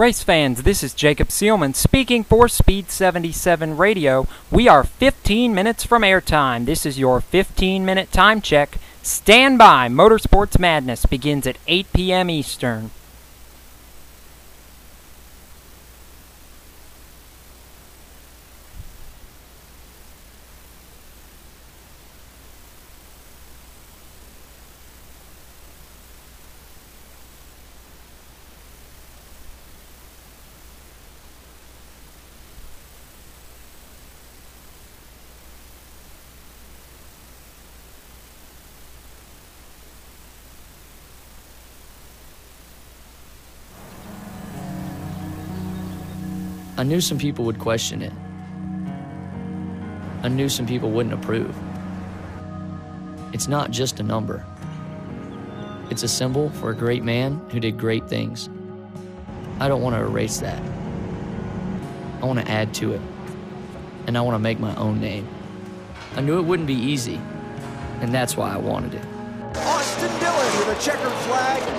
Race fans, this is Jacob Seelman speaking for Speed 77 Radio. We are 15 minutes from airtime. This is your 15-minute time check. Stand by. Motorsports Madness begins at 8 p.m. Eastern. I knew some people would question it. I knew some people wouldn't approve. It's not just a number. It's a symbol for a great man who did great things. I don't want to erase that. I want to add to it, and I want to make my own name. I knew it wouldn't be easy, and that's why I wanted it. Austin Dillon with a checkered flag.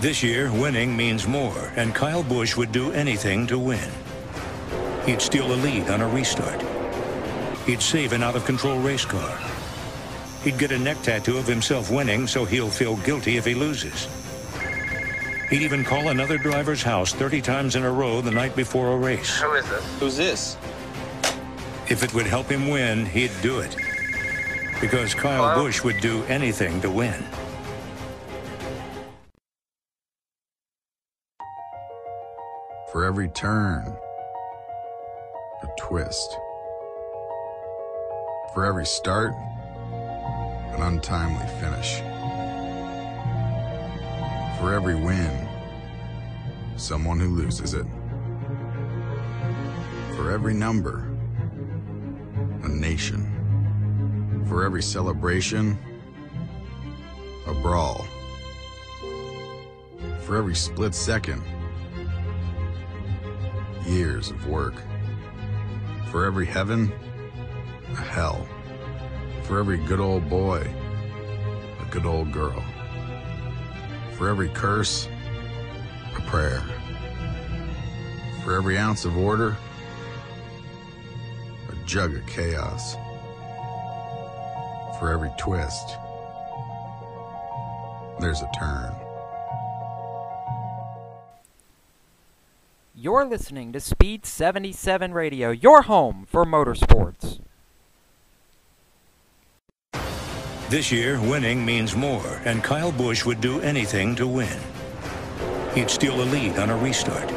This year, winning means more, and Kyle Busch would do anything to win. He'd steal a lead on a restart. He'd save an out-of-control race car. He'd get a neck tattoo of himself winning, so he'll feel guilty if he loses. He'd even call another driver's house 30 times in a row the night before a race. Who is this? Who's this? If it would help him win, he'd do it. Because Kyle Busch would do anything to win. For every turn, a twist. For every start, an untimely finish. For every win, someone who loses it. For every number, a nation. For every celebration, a brawl. For every split second, years of work. For every heaven, a hell. For every good old boy, a good old girl. For every curse, a prayer. For every ounce of order, a jug of chaos. For every twist, there's a turn. You're listening to Speed 77 Radio, your home for motorsports. This year, winning means more, and Kyle Busch would do anything to win. He'd steal a lead on a restart.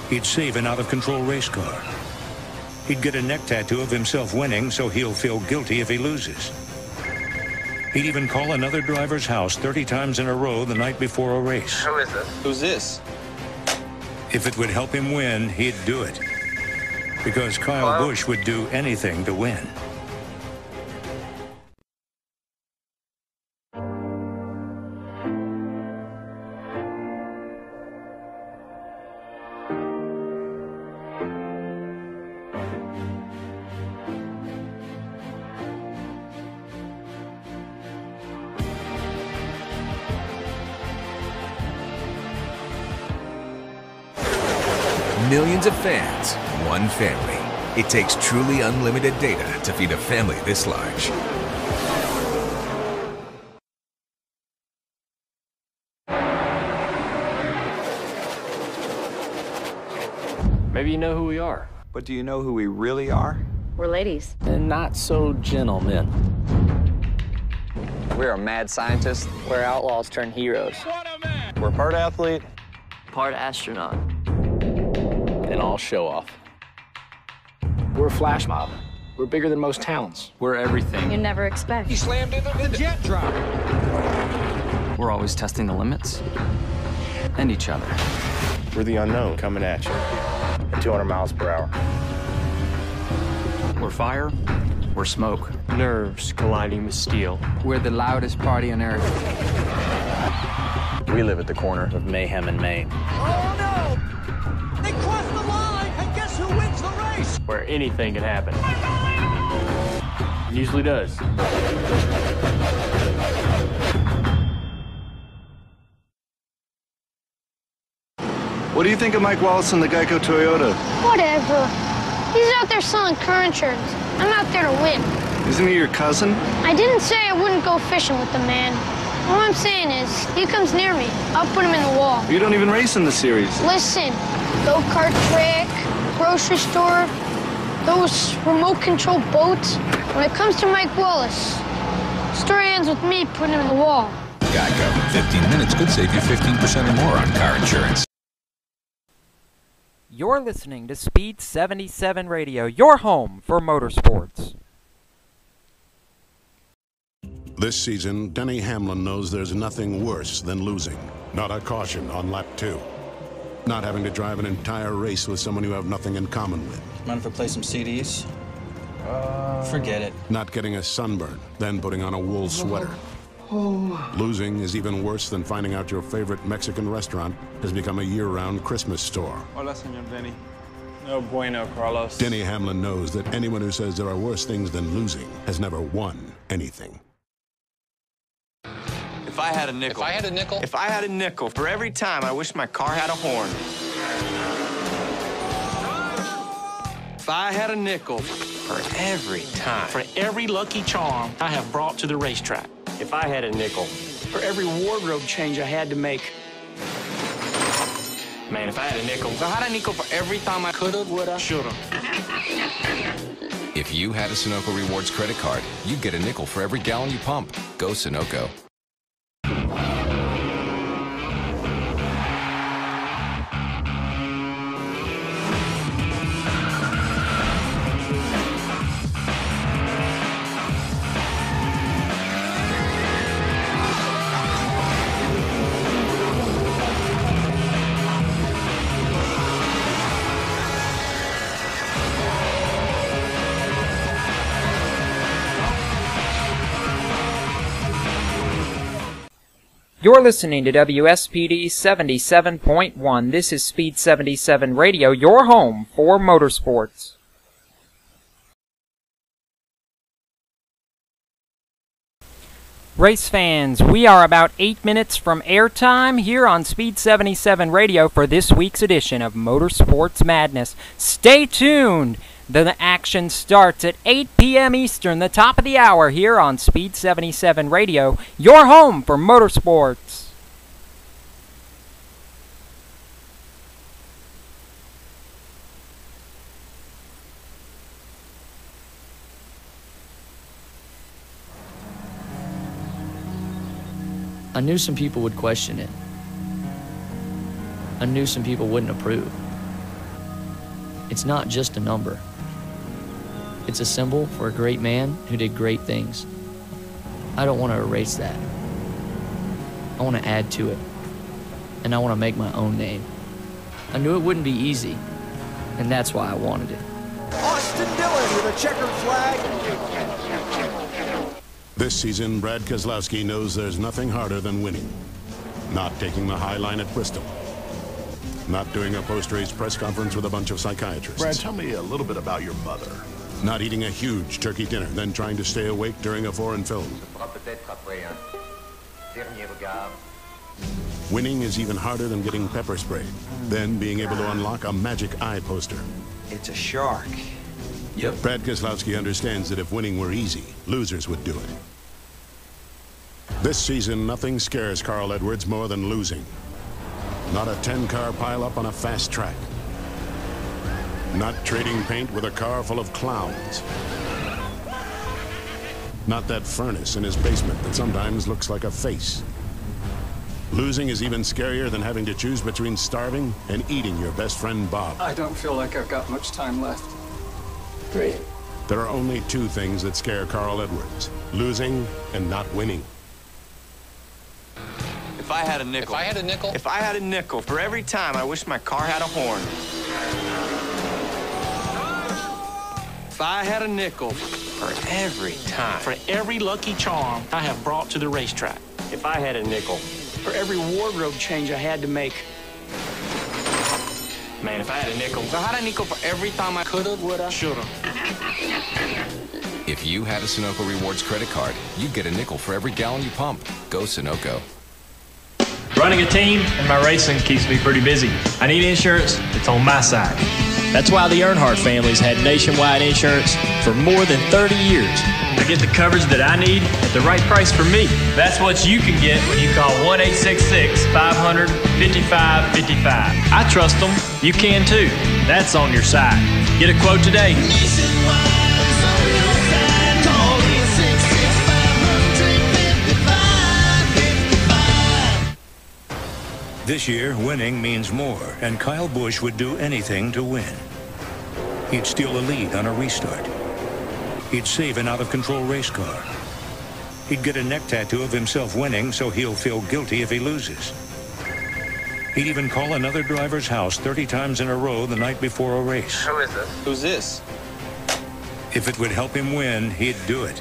He'd save an out-of-control race car. He'd get a neck tattoo of himself winning, so he'll feel guilty if he loses. He'd even call another driver's house 30 times in a row the night before a race. Who is this? Who's this? If it would help him win, he'd do it. Because Kyle Busch would do anything to win. Millions of fans, one family. It takes truly unlimited data to feed a family this large. Maybe you know who we are. But do you know who we really are? We're ladies. And not so gentlemen. We're a mad scientist. Where outlaws turn heroes. We're part athlete. Part astronaut. And all show off. We're a flash mob. We're bigger than most towns. We're everything. You never expect. He slammed into the jet drop. We're always testing the limits. And each other. We're the unknown coming at you at 200 miles per hour. We're fire. We're smoke. Nerves colliding with steel. We're the loudest party on earth. We live at the corner of mayhem and Maine. Oh no! They crossed the line, and guess who wins the race? Where anything can happen. It usually does. What do you think of Mike Wallace and the Geico Toyota? Whatever. He's out there selling car insurance. I'm out there to win. Isn't he your cousin? I didn't say I wouldn't go fishing with the man. All I'm saying is, he comes near me, I'll put him in the wall. You don't even race in the series. Listen, go-kart track, grocery store, those remote-controlled boats. When it comes to Mike Wallace, the story ends with me putting him in the wall. Geico. 15 minutes could save you 15% or more on car insurance. You're listening to Speed 77 Radio, your home for motorsports. This season, Denny Hamlin knows there's nothing worse than losing. Not a caution on lap 2. Not having to drive an entire race with someone you have nothing in common with. Mind if I play some CDs? Forget it. Not getting a sunburn, then putting on a wool sweater. Losing is even worse than finding out your favorite Mexican restaurant has become a year-round Christmas store. Hola, señor Denny. No bueno, Carlos. Denny Hamlin knows that anyone who says there are worse things than losing has never won anything. If I had a nickel. If I had a nickel? If I had a nickel for every time I wish my car had a horn. If I had a nickel for every time. For every lucky charm I have brought to the racetrack. If I had a nickel. For every wardrobe change I had to make. Man, if I had a nickel. If I had a nickel for every time I Coulda, woulda, shoulda. If you had a Sunoco Rewards credit card, you'd get a nickel for every gallon you pump. Go Sunoco. You're listening to WSPD 77.1. This is Speed 77 Radio, your home for motorsports. Race fans, we are about 8 minutes from airtime here on Speed 77 Radio for this week's edition of Motorsports Madness. Stay tuned! The action starts at 8 p.m. Eastern, the top of the hour here on Speed 77 Radio, your home for motorsports. I knew some people would question it. I knew some people wouldn't approve. It's not just a number. It's a symbol for a great man who did great things. I don't want to erase that. I want to add to it. And I want to make my own name. I knew it wouldn't be easy, and that's why I wanted it. Austin Dillon with a checkered flag. This season, Brad Keselowski knows there's nothing harder than winning. Not taking the high line at Bristol. Not doing a post-race press conference with a bunch of psychiatrists. Brad, tell me a little bit about your mother. Not eating a huge turkey dinner, then trying to stay awake during a foreign film. Winning is even harder than getting pepper sprayed, then being able to unlock a magic eye poster. It's a shark. Yep. Brad Keselowski understands that if winning were easy, losers would do it. This season, nothing scares Carl Edwards more than losing. Not a 10-car pileup on a fast track. Not trading paint with a car full of clowns. Not that furnace in his basement that sometimes looks like a face. Losing is even scarier than having to choose between starving and eating your best friend Bob. I don't feel like I've got much time left. Great. There are only two things that scare Carl Edwards: losing and not winning. If I had a nickel. If I had a nickel. If I had a nickel for every time I wish my car had a horn. If I had a nickel for every time. For every lucky charm I have brought to the racetrack. If I had a nickel. For every wardrobe change I had to make. Man, if I had a nickel. If I had a nickel for every time I Coulda, woulda, shoulda. If you had a Sunoco Rewards credit card, you'd get a nickel for every gallon you pump. Go Sunoco. Running a team and my racing keeps me pretty busy. I need insurance, it's on my side. That's why the Earnhardt family's had nationwide insurance for more than 30 years. I get the coverage that I need at the right price for me. That's what you can get when you call 1-866-500-5555. I trust them. You can too. That's on your side. Get a quote today. This year, winning means more, and Kyle Busch would do anything to win. He'd steal a lead on a restart. He'd save an out-of-control race car. He'd get a neck tattoo of himself winning so he'll feel guilty if he loses. He'd even call another driver's house 30 times in a row the night before a race. Who is this? Who's this? If it would help him win, he'd do it.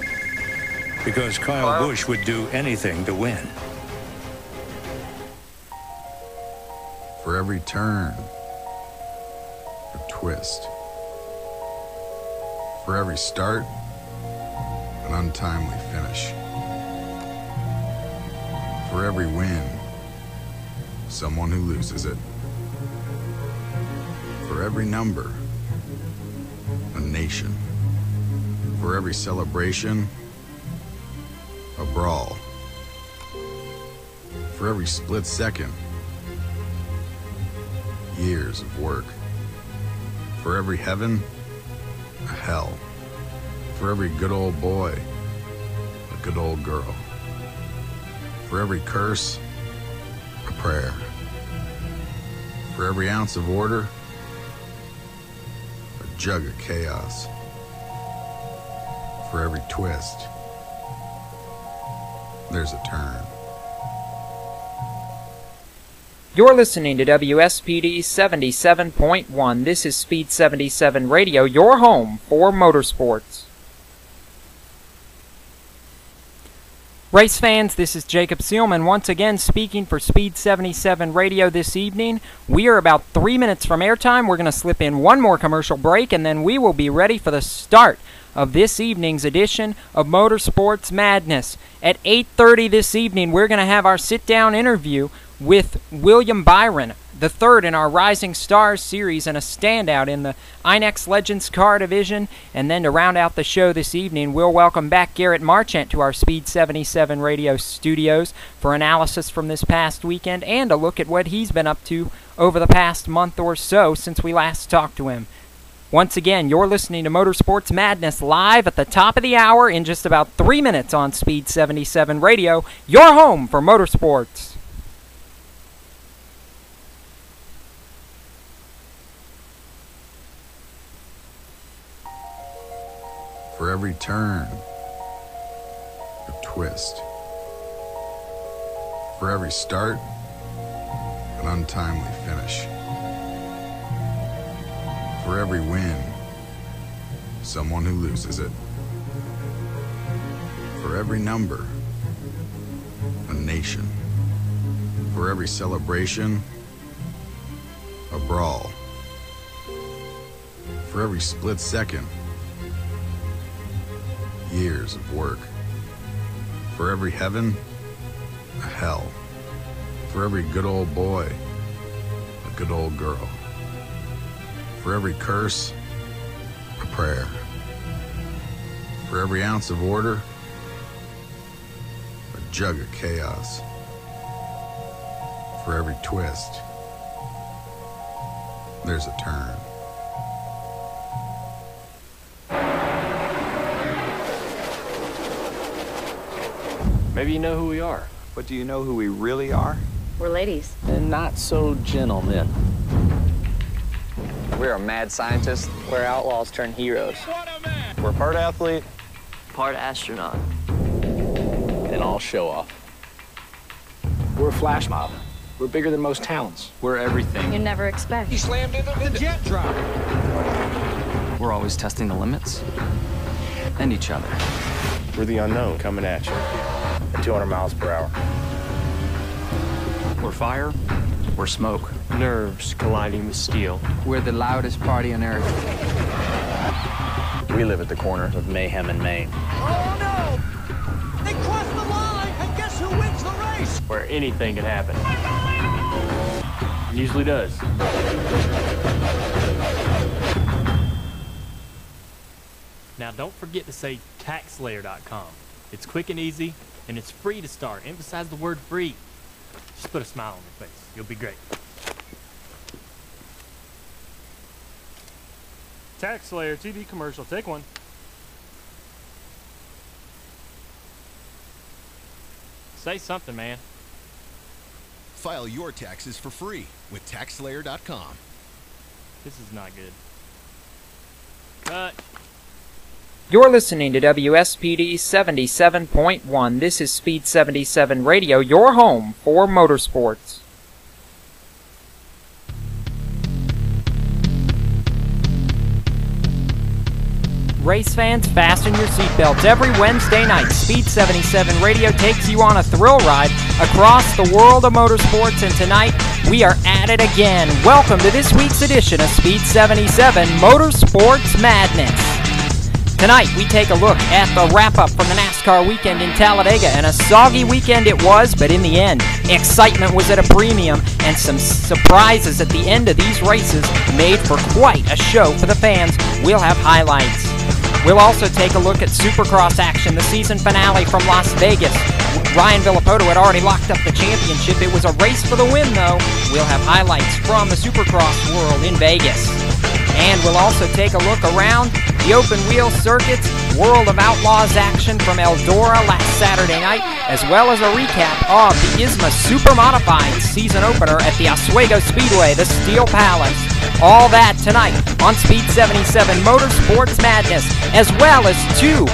Because Kyle Busch would do anything to win. For every turn, a twist. For every start, an untimely finish. For every win, someone who loses it. For every number, a nation. For every celebration, a brawl. For every split second, years of work. For every heaven, a hell. For every good old boy, a good old girl. For every curse, a prayer. For every ounce of order, a jug of chaos. For every twist, there's a turn. You're listening to WSPD 77.1. This is Speed 77 Radio, your home for motorsports. Race fans, this is Jacob Seelman once again speaking for Speed 77 Radio this evening. We are about 3 minutes from airtime. We're going to slip in one more commercial break, and then we will be ready for the start of this evening's edition of Motorsports Madness. At 8:30 this evening, we're going to have our sit-down interview with William Byron, the third in our Rising Stars series and a standout in the INEX Legends car division. And then to round out the show this evening, we'll welcome back Garrett Marchant to our Speed 77 Radio studios for analysis from this past weekend and a look at what he's been up to over the past month or so since we last talked to him. Once again, you're listening to Motorsports Madness live at the top of the hour in just about 3 minutes on Speed 77 Radio, your home for motorsports. For every turn, a twist. For every start, an untimely finish. For every win, someone who loses it. For every number, a nation. For every celebration, a brawl. For every split second, years of work. For every heaven, a hell. For every good old boy, a good old girl. For every curse, a prayer. For every ounce of order, a jug of chaos. For every twist, there's a turn. Maybe you know who we are. But do you know who we really are? We're ladies. And not so gentle men. We're a mad scientist. We're outlaws turned heroes. We're part athlete. Part astronaut. And all show off. We're a flash mob. We're bigger than most towns. We're everything. You never expect. He slammed into the jet drop. We're always testing the limits. And each other. We're the unknown coming at you at 200 miles per hour. We're fire. We're smoke. Nerves colliding with steel. We're the loudest party on earth. We live at the corner of Mayhem and Maine. Oh no! They crossed the line, and guess who wins the race? where anything can happen. It usually does. Now don't forget to say taxslayer.com. It's quick and easy, and it's free to start. Emphasize the word free. Just put a smile on your face. You'll be great. TaxSlayer TV commercial. Take one. Say something, man. File your taxes for free with taxslayer.com. This is not good. Cut. You're listening to WSPD 77.1. This is Speed 77 Radio, your home for motorsports. Race fans, fasten your seatbelts. Every Wednesday night, Speed 77 Radio takes you on a thrill ride across the world of motorsports, and tonight we are at it again. Welcome to this week's edition of Speed 77 Motorsports Madness. Tonight, we take a look at the wrap-up from the NASCAR weekend in Talladega, and a soggy weekend it was, but in the end, excitement was at a premium, and some surprises at the end of these races made for quite a show for the fans. We'll have highlights. We'll also take a look at Supercross action, the season finale from Las Vegas. Ryan Villopoto had already locked up the championship. It was a race for the win, though. We'll have highlights from the Supercross world in Vegas. And we'll also take a look around the open wheel circuits, World of Outlaws action from Eldora last Saturday night, as well as a recap of the ISMA Super Modified season opener at the Oswego Speedway, the Steel Palace. All that tonight on Speed 77 Motorsports Madness, as well as two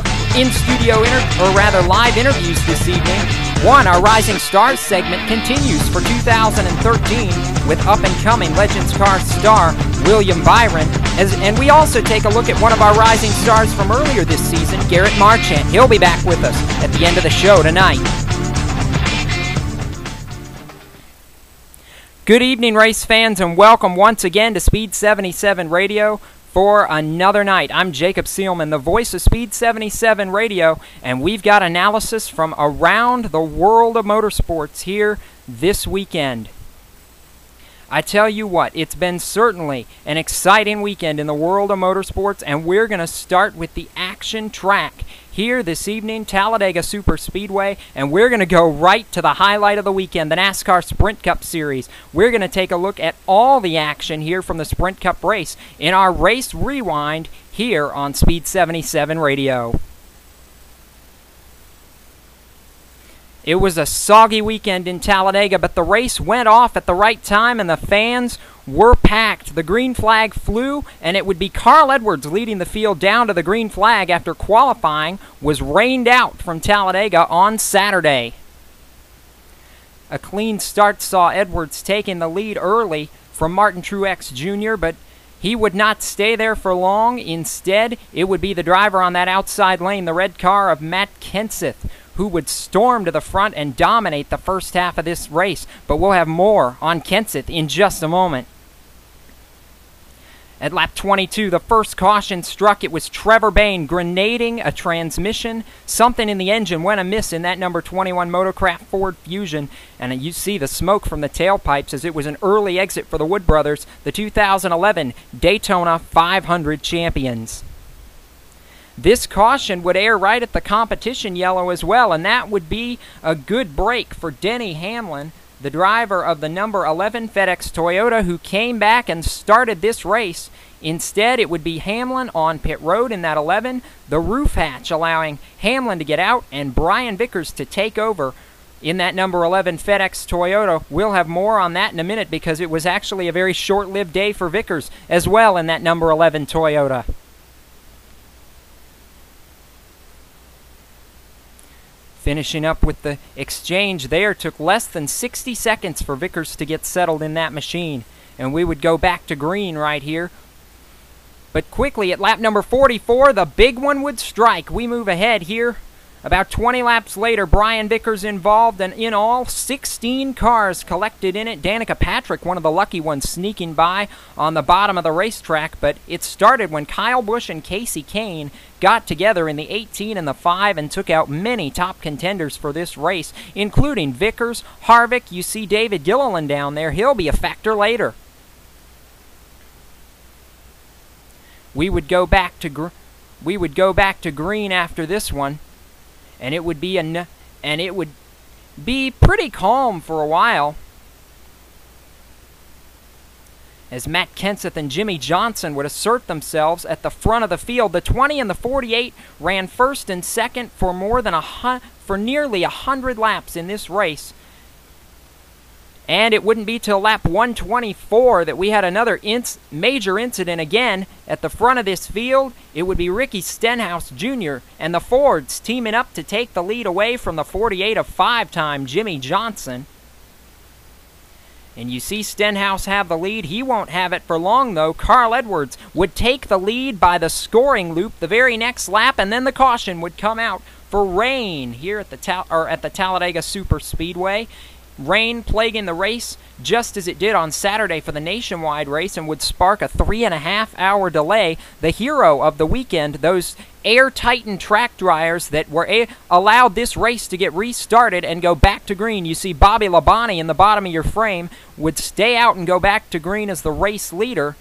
live interviews this evening. One, our Rising Stars segment continues for 2013 with up-and-coming Legends Car star William Byron. And we also take a look at one of our Rising Stars from earlier this season, Garrett Marchant. He'll be back with us at the end of the show tonight. Good evening, race fans, and welcome once again to Speed 77 Radio for another night. I'm Jacob Seelman, the voice of Speed 77 Radio, and we've got analysis from around the world of motorsports here this weekend. I tell you what, it's been certainly an exciting weekend in the world of motorsports, and we're going to start with the action track here this evening, Talladega Superspeedway, and we're going to go right to the highlight of the weekend, the NASCAR Sprint Cup Series. We're going to take a look at all the action here from the Sprint Cup race in our Race Rewind here on Speed 77 Radio. It was a soggy weekend in Talladega, but the race went off at the right time and the fans were packed. The green flag flew, and it would be Carl Edwards leading the field down to the green flag after qualifying was rained out from Talladega on Saturday. A clean start saw Edwards taking the lead early from Martin Truex Jr., but he would not stay there for long. Instead, it would be the driver on that outside lane, the red car of Matt Kenseth, who would storm to the front and dominate the first half of this race. But we'll have more on Kenseth in just a moment. At lap 22, the first caution struck. It was Trevor Bayne grenading a transmission. Something in the engine went amiss in that number 21 Motorcraft Ford Fusion, and you see the smoke from the tailpipes as it was an early exit for the Wood Brothers, the 2011 Daytona 500 champions. This caution would air right at the competition yellow as well, and that would be a good break for Denny Hamlin, the driver of the number 11 FedEx Toyota, who came back and started this race. Instead, it would be Hamlin on pit road in that 11, the roof hatch allowing Hamlin to get out and Brian Vickers to take over in that number 11 FedEx Toyota. We'll have more on that in a minute because it was actually a very short-lived day for Vickers as well in that number 11 Toyota. Finishing up with the exchange there, took less than 60 seconds for Vickers to get settled in that machine. And we would go back to green right here. But quickly at lap number 44, the big one would strike. We move ahead here About 20 laps later, Brian Vickers involved, and in all, 16 cars collected in it. Danica Patrick, one of the lucky ones, sneaking by on the bottom of the racetrack, but it started when Kyle Busch and Casey Kane got together in the 18 and the 5 and took out many top contenders for this race, including Vickers, Harvick. You see David Gilliland down there. He'll be a factor later. We would go back to green after this one. And it would be pretty calm for a while, as Matt Kenseth and Jimmy Johnson would assert themselves at the front of the field. The 20 and the 48 ran first and second for nearly 100 laps in this race. And it wouldn't be till lap 124 that we had another major incident again at the front of this field. It would be Ricky Stenhouse Jr. and the Fords teaming up to take the lead away from the 48 of 5-time Jimmy Johnson. And you see Stenhouse have the lead. He won't have it for long, though. Carl Edwards would take the lead by the scoring loop the very next lap, and then the caution would come out for rain here at the Talladega Superspeedway. Rain plaguing the race just as it did on Saturday for the nationwide race, and would spark a 3.5-hour delay. The hero of the weekend, those air-tightened track dryers that were allowed this race to get restarted and go back to green. You see Bobby Labonte in the bottom of your frame would stay out and go back to green as the race leader.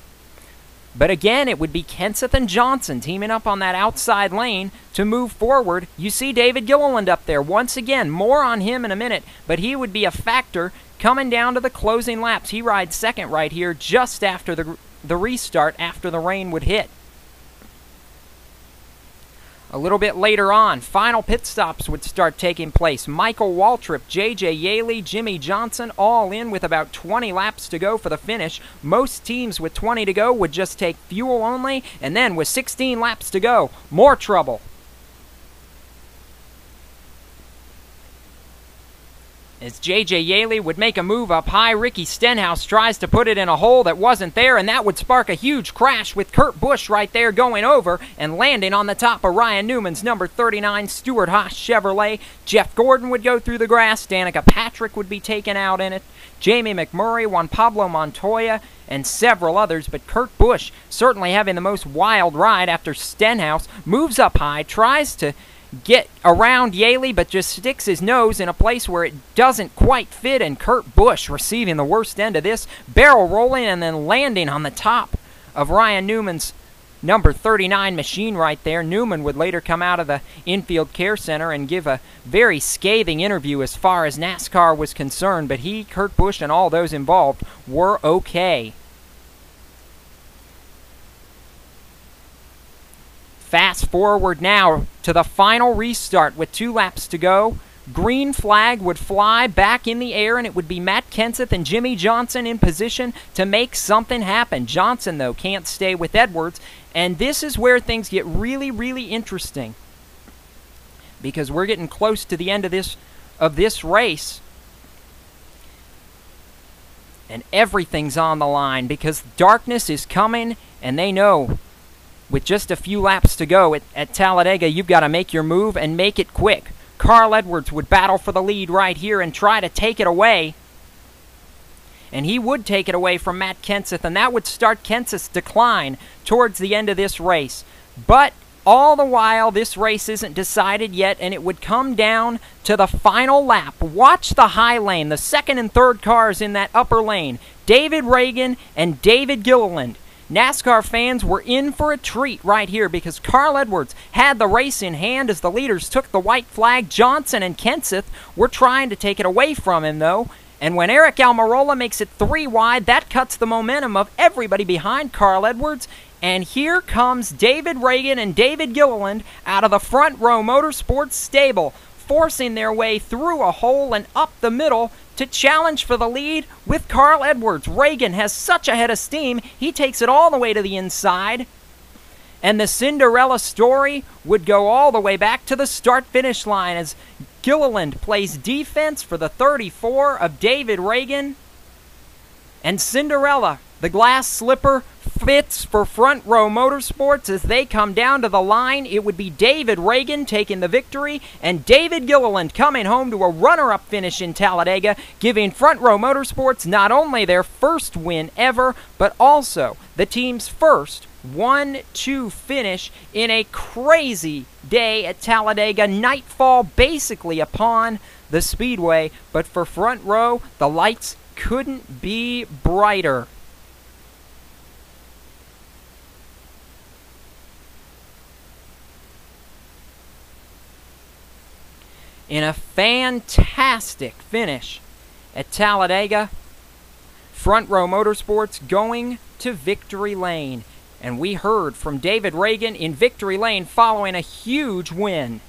But again, it would be Kenseth and Johnson teaming up on that outside lane to move forward. You see David Gilliland up there. Once again, more on him in a minute, but he would be a factor coming down to the closing laps. He rides second right here just after the restart, after the rain would hit. A little bit later on, final pit stops would start taking place. Michael Waltrip, J.J. Yaley, Jimmy Johnson, all in with about 20 laps to go for the finish. Most teams with 20 to go would just take fuel only, and then with 16 laps to go, more trouble. As J.J. Yaley would make a move up high, Ricky Stenhouse tries to put it in a hole that wasn't there, and that would spark a huge crash with Kurt Busch right there going over and landing on the top of Ryan Newman's number 39 Stewart Haas Chevrolet. Jeff Gordon would go through the grass. Danica Patrick would be taken out in it. Jamie McMurray, Juan Pablo Montoya, and several others, but Kurt Busch certainly having the most wild ride after Stenhouse moves up high, tries to get around Yaley, but just sticks his nose in a place where it doesn't quite fit, and Kurt Busch receiving the worst end of this, barrel rolling and then landing on the top of Ryan Newman's number 39 machine right there. Newman would later come out of the infield care center and give a very scathing interview as far as NASCAR was concerned, but he, Kurt Busch, and all those involved were okay. Fast forward now to the final restart with 2 laps to go. Green flag would fly back in the air, and it would be Matt Kenseth and Jimmy Johnson in position to make something happen. Johnson, though, can't stay with Edwards, and this is where things get really, really interesting, because we're getting close to the end of this race, and everything's on the line, because darkness is coming, and they know with just a few laps to go at Talladega, you've got to make your move and make it quick. Carl Edwards would battle for the lead right here and try to take it away. And he would take it away from Matt Kenseth, and that would start Kenseth's decline towards the end of this race. But all the while, this race isn't decided yet, and it would come down to the final lap. Watch the high lane, the second and third cars in that upper lane. David Reagan and David Gilliland. NASCAR fans were in for a treat right here, because Carl Edwards had the race in hand as the leaders took the white flag. Johnson and Kenseth were trying to take it away from him, though. And when Eric Almirola makes it 3 wide, that cuts the momentum of everybody behind Carl Edwards. And here comes David Reagan and David Gilliland out of the front row Motorsports stable, forcing their way through a hole and up the middle to challenge for the lead with Carl Edwards. Reagan has such a head of steam, he takes it all the way to the inside. And the Cinderella story would go all the way back to the start-finish line as Gilliland plays defense for the 34 of David Reagan. And Cinderella, the glass slipper, outfits for Front Row Motorsports as they come down to the line. It would be David Reagan taking the victory and David Gilliland coming home to a runner-up finish in Talladega, giving Front Row Motorsports not only their first win ever, but also the team's first 1-2 finish in a crazy day at Talladega. Nightfall basically upon the speedway, but for Front Row, the lights couldn't be brighter. In a fantastic finish at Talladega, Front Row Motorsports going to victory lane. And we heard from David Reagan in victory lane following a huge win.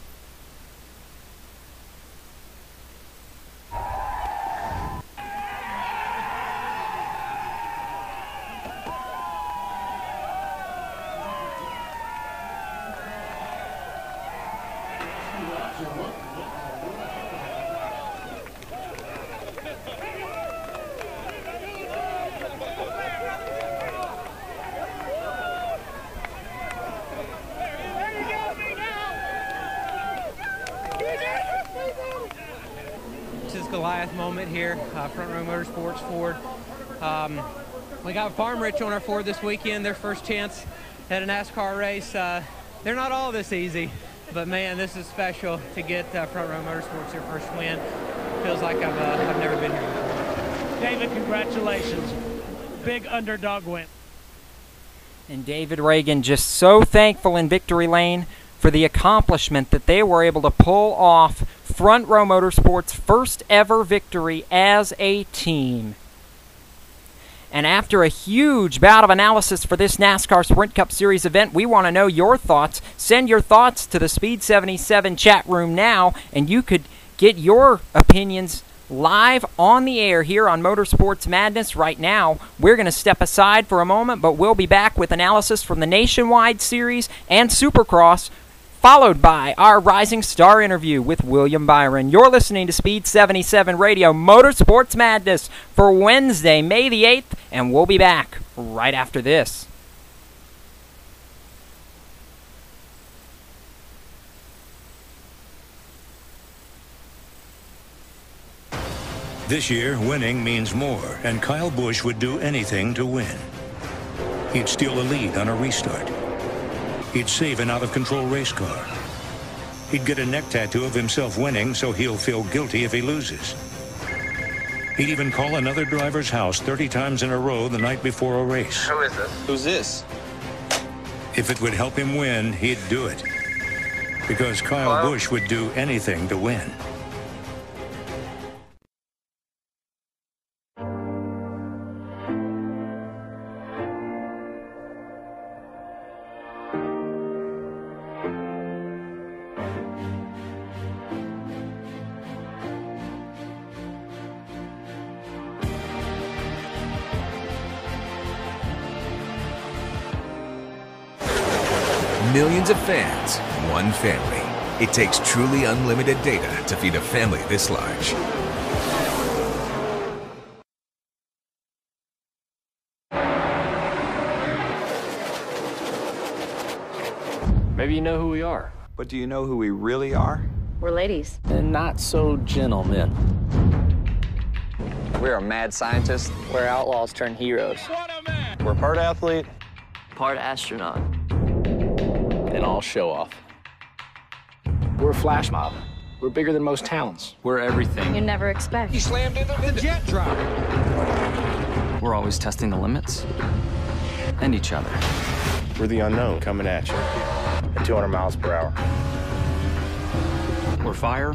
Goliath moment here, Front Row Motorsports Ford. We got Farm Rich on our Ford this weekend, their first chance at a NASCAR race. They're not all this easy, but man, this is special to get Front Row Motorsports their first win. Feels like I've never been here before. David, congratulations. Big underdog win. And David Reagan just so thankful in victory lane for the accomplishment that they were able to pull off Front Row Motorsports' first ever victory as a team. And after a huge bout of analysis for this NASCAR Sprint Cup Series event, we want to know your thoughts. Send your thoughts to the Speed 77 chat room now, and you could get your opinions live on the air here on Motorsports Madness. Right now, we're going to step aside for a moment, but we'll be back with analysis from the Nationwide Series and Supercross, followed by our Rising Star interview with William Byron. You're listening to Speed 77 Radio, Motorsports Madness for Wednesday, May the 8th, and we'll be back right after this. This year, winning means more, and Kyle Busch would do anything to win. He'd steal a lead on a restart. He'd save an out-of-control race car. He'd get a neck tattoo of himself winning so he'll feel guilty if he loses. He'd even call another driver's house 30 times in a row the night before a race. Who is this? Who's this? If it would help him win, he'd do it. Because Kyle Busch would do anything to win. Millions of fans, one family. It takes truly unlimited data to feed a family this large. Maybe you know who we are. But do you know who we really are? We're ladies. And not so gentle men. We're a mad scientist. We're outlaws turned heroes. We're part athlete. Part astronaut. And all show off. We're a flash mob. We're bigger than most towns. We're everything. You never expect. He slammed into the jet drop. We're always testing the limits and each other. We're the unknown coming at you at 200 miles per hour. We're fire.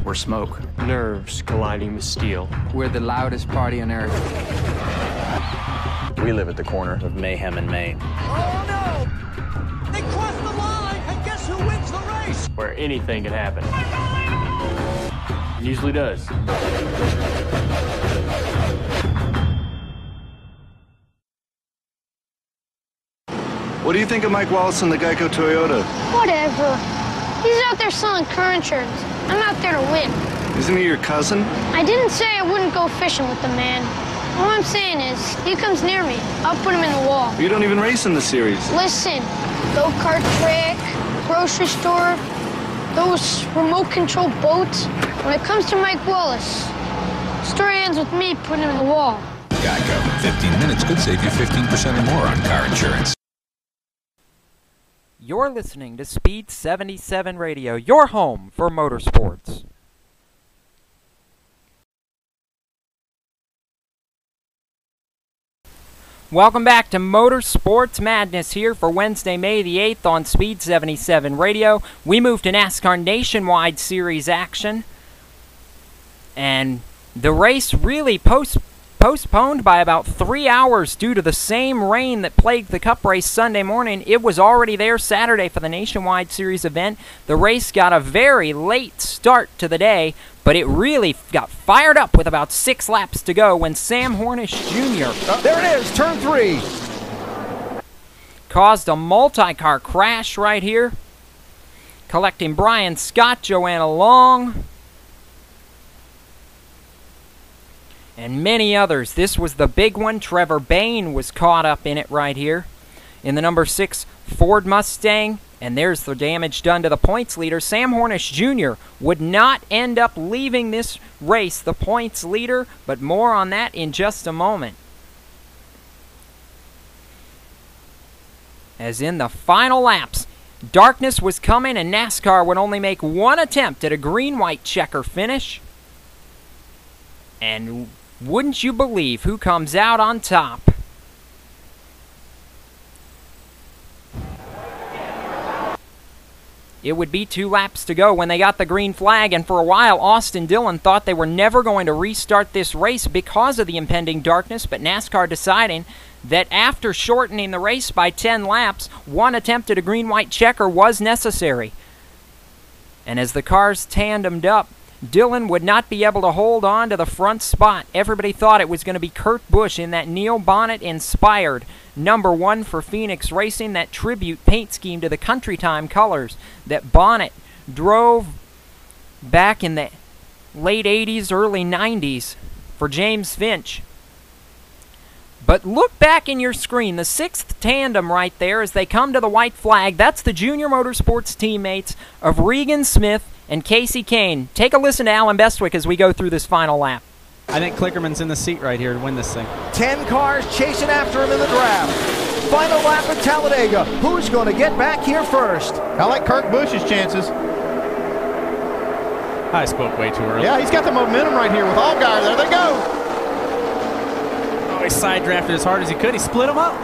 We're smoke. Nerves colliding with steel. We're the loudest party on earth. We live at the corner of Mayhem and Maine. Oh, no! They crossed the line, and guess who wins the race? Where anything can happen. It usually does. What do you think of Mike Wallace and the Geico Toyota? Whatever. He's out there selling car insurance. I'm out there to win. Isn't he your cousin? I didn't say I wouldn't go fishing with the man. All I'm saying is, he comes near me, I'll put him in the wall. You don't even race in the series. Listen, go-kart track, grocery store, those remote control boats. When it comes to Mike Wallace, story ends with me putting him in the wall. Geico. 15 minutes could save you 15% or more on car insurance. You're listening to Speed 77 Radio, your home for motorsports. Welcome back to Motorsports Madness here for Wednesday, May the 8th on Speed 77 Radio. We move to NASCAR Nationwide Series action. And the race really postponed by about 3 hours due to the same rain that plagued the Cup race Sunday morning. It was already there Saturday for the Nationwide Series event. The race got a very late start to the day, but it really got fired up with about 6 laps to go when Sam Hornish Jr. There it is, turn 3. Caused a multi-car crash right here, collecting Brian Scott, Joanna Long, and many others. This was the big one. Trevor Bayne was caught up in it right here in the number 6 Ford Mustang. And there's the damage done to the points leader. Sam Hornish Jr. would not end up leaving this race the points leader, but more on that in just a moment. As in the final laps, darkness was coming and NASCAR would only make one attempt at a green-white checker finish. And wouldn't you believe who comes out on top? It would be 2 laps to go when they got the green flag, and for a while Austin Dillon thought they were never going to restart this race because of the impending darkness, but NASCAR deciding that after shortening the race by 10 laps, one attempt at a green-white checker was necessary. And as the cars tandemed up, Dillon would not be able to hold on to the front spot. Everybody thought it was going to be Kurt Busch in that Neil Bonnet-inspired number 1 for Phoenix Racing, that tribute paint scheme to the Country Time colors that Bonnet drove back in the late 80s, early 90s for James Finch. But look back in your screen, the 6th tandem right there as they come to the white flag. That's the Junior Motorsports teammates of Regan Smith and Casey Kane. Take a listen to Alan Bestwick as we go through this final lap. I think Klickerman's in the seat right here to win this thing. 10 cars chasing after him in the draft. Final lap at Talladega. Who's going to get back here first? I like Kurt Busch's chances. I spoke way too early. Yeah, he's got the momentum right here with Allgaier. There they go. Oh, he side drafted as hard as he could. He split them up.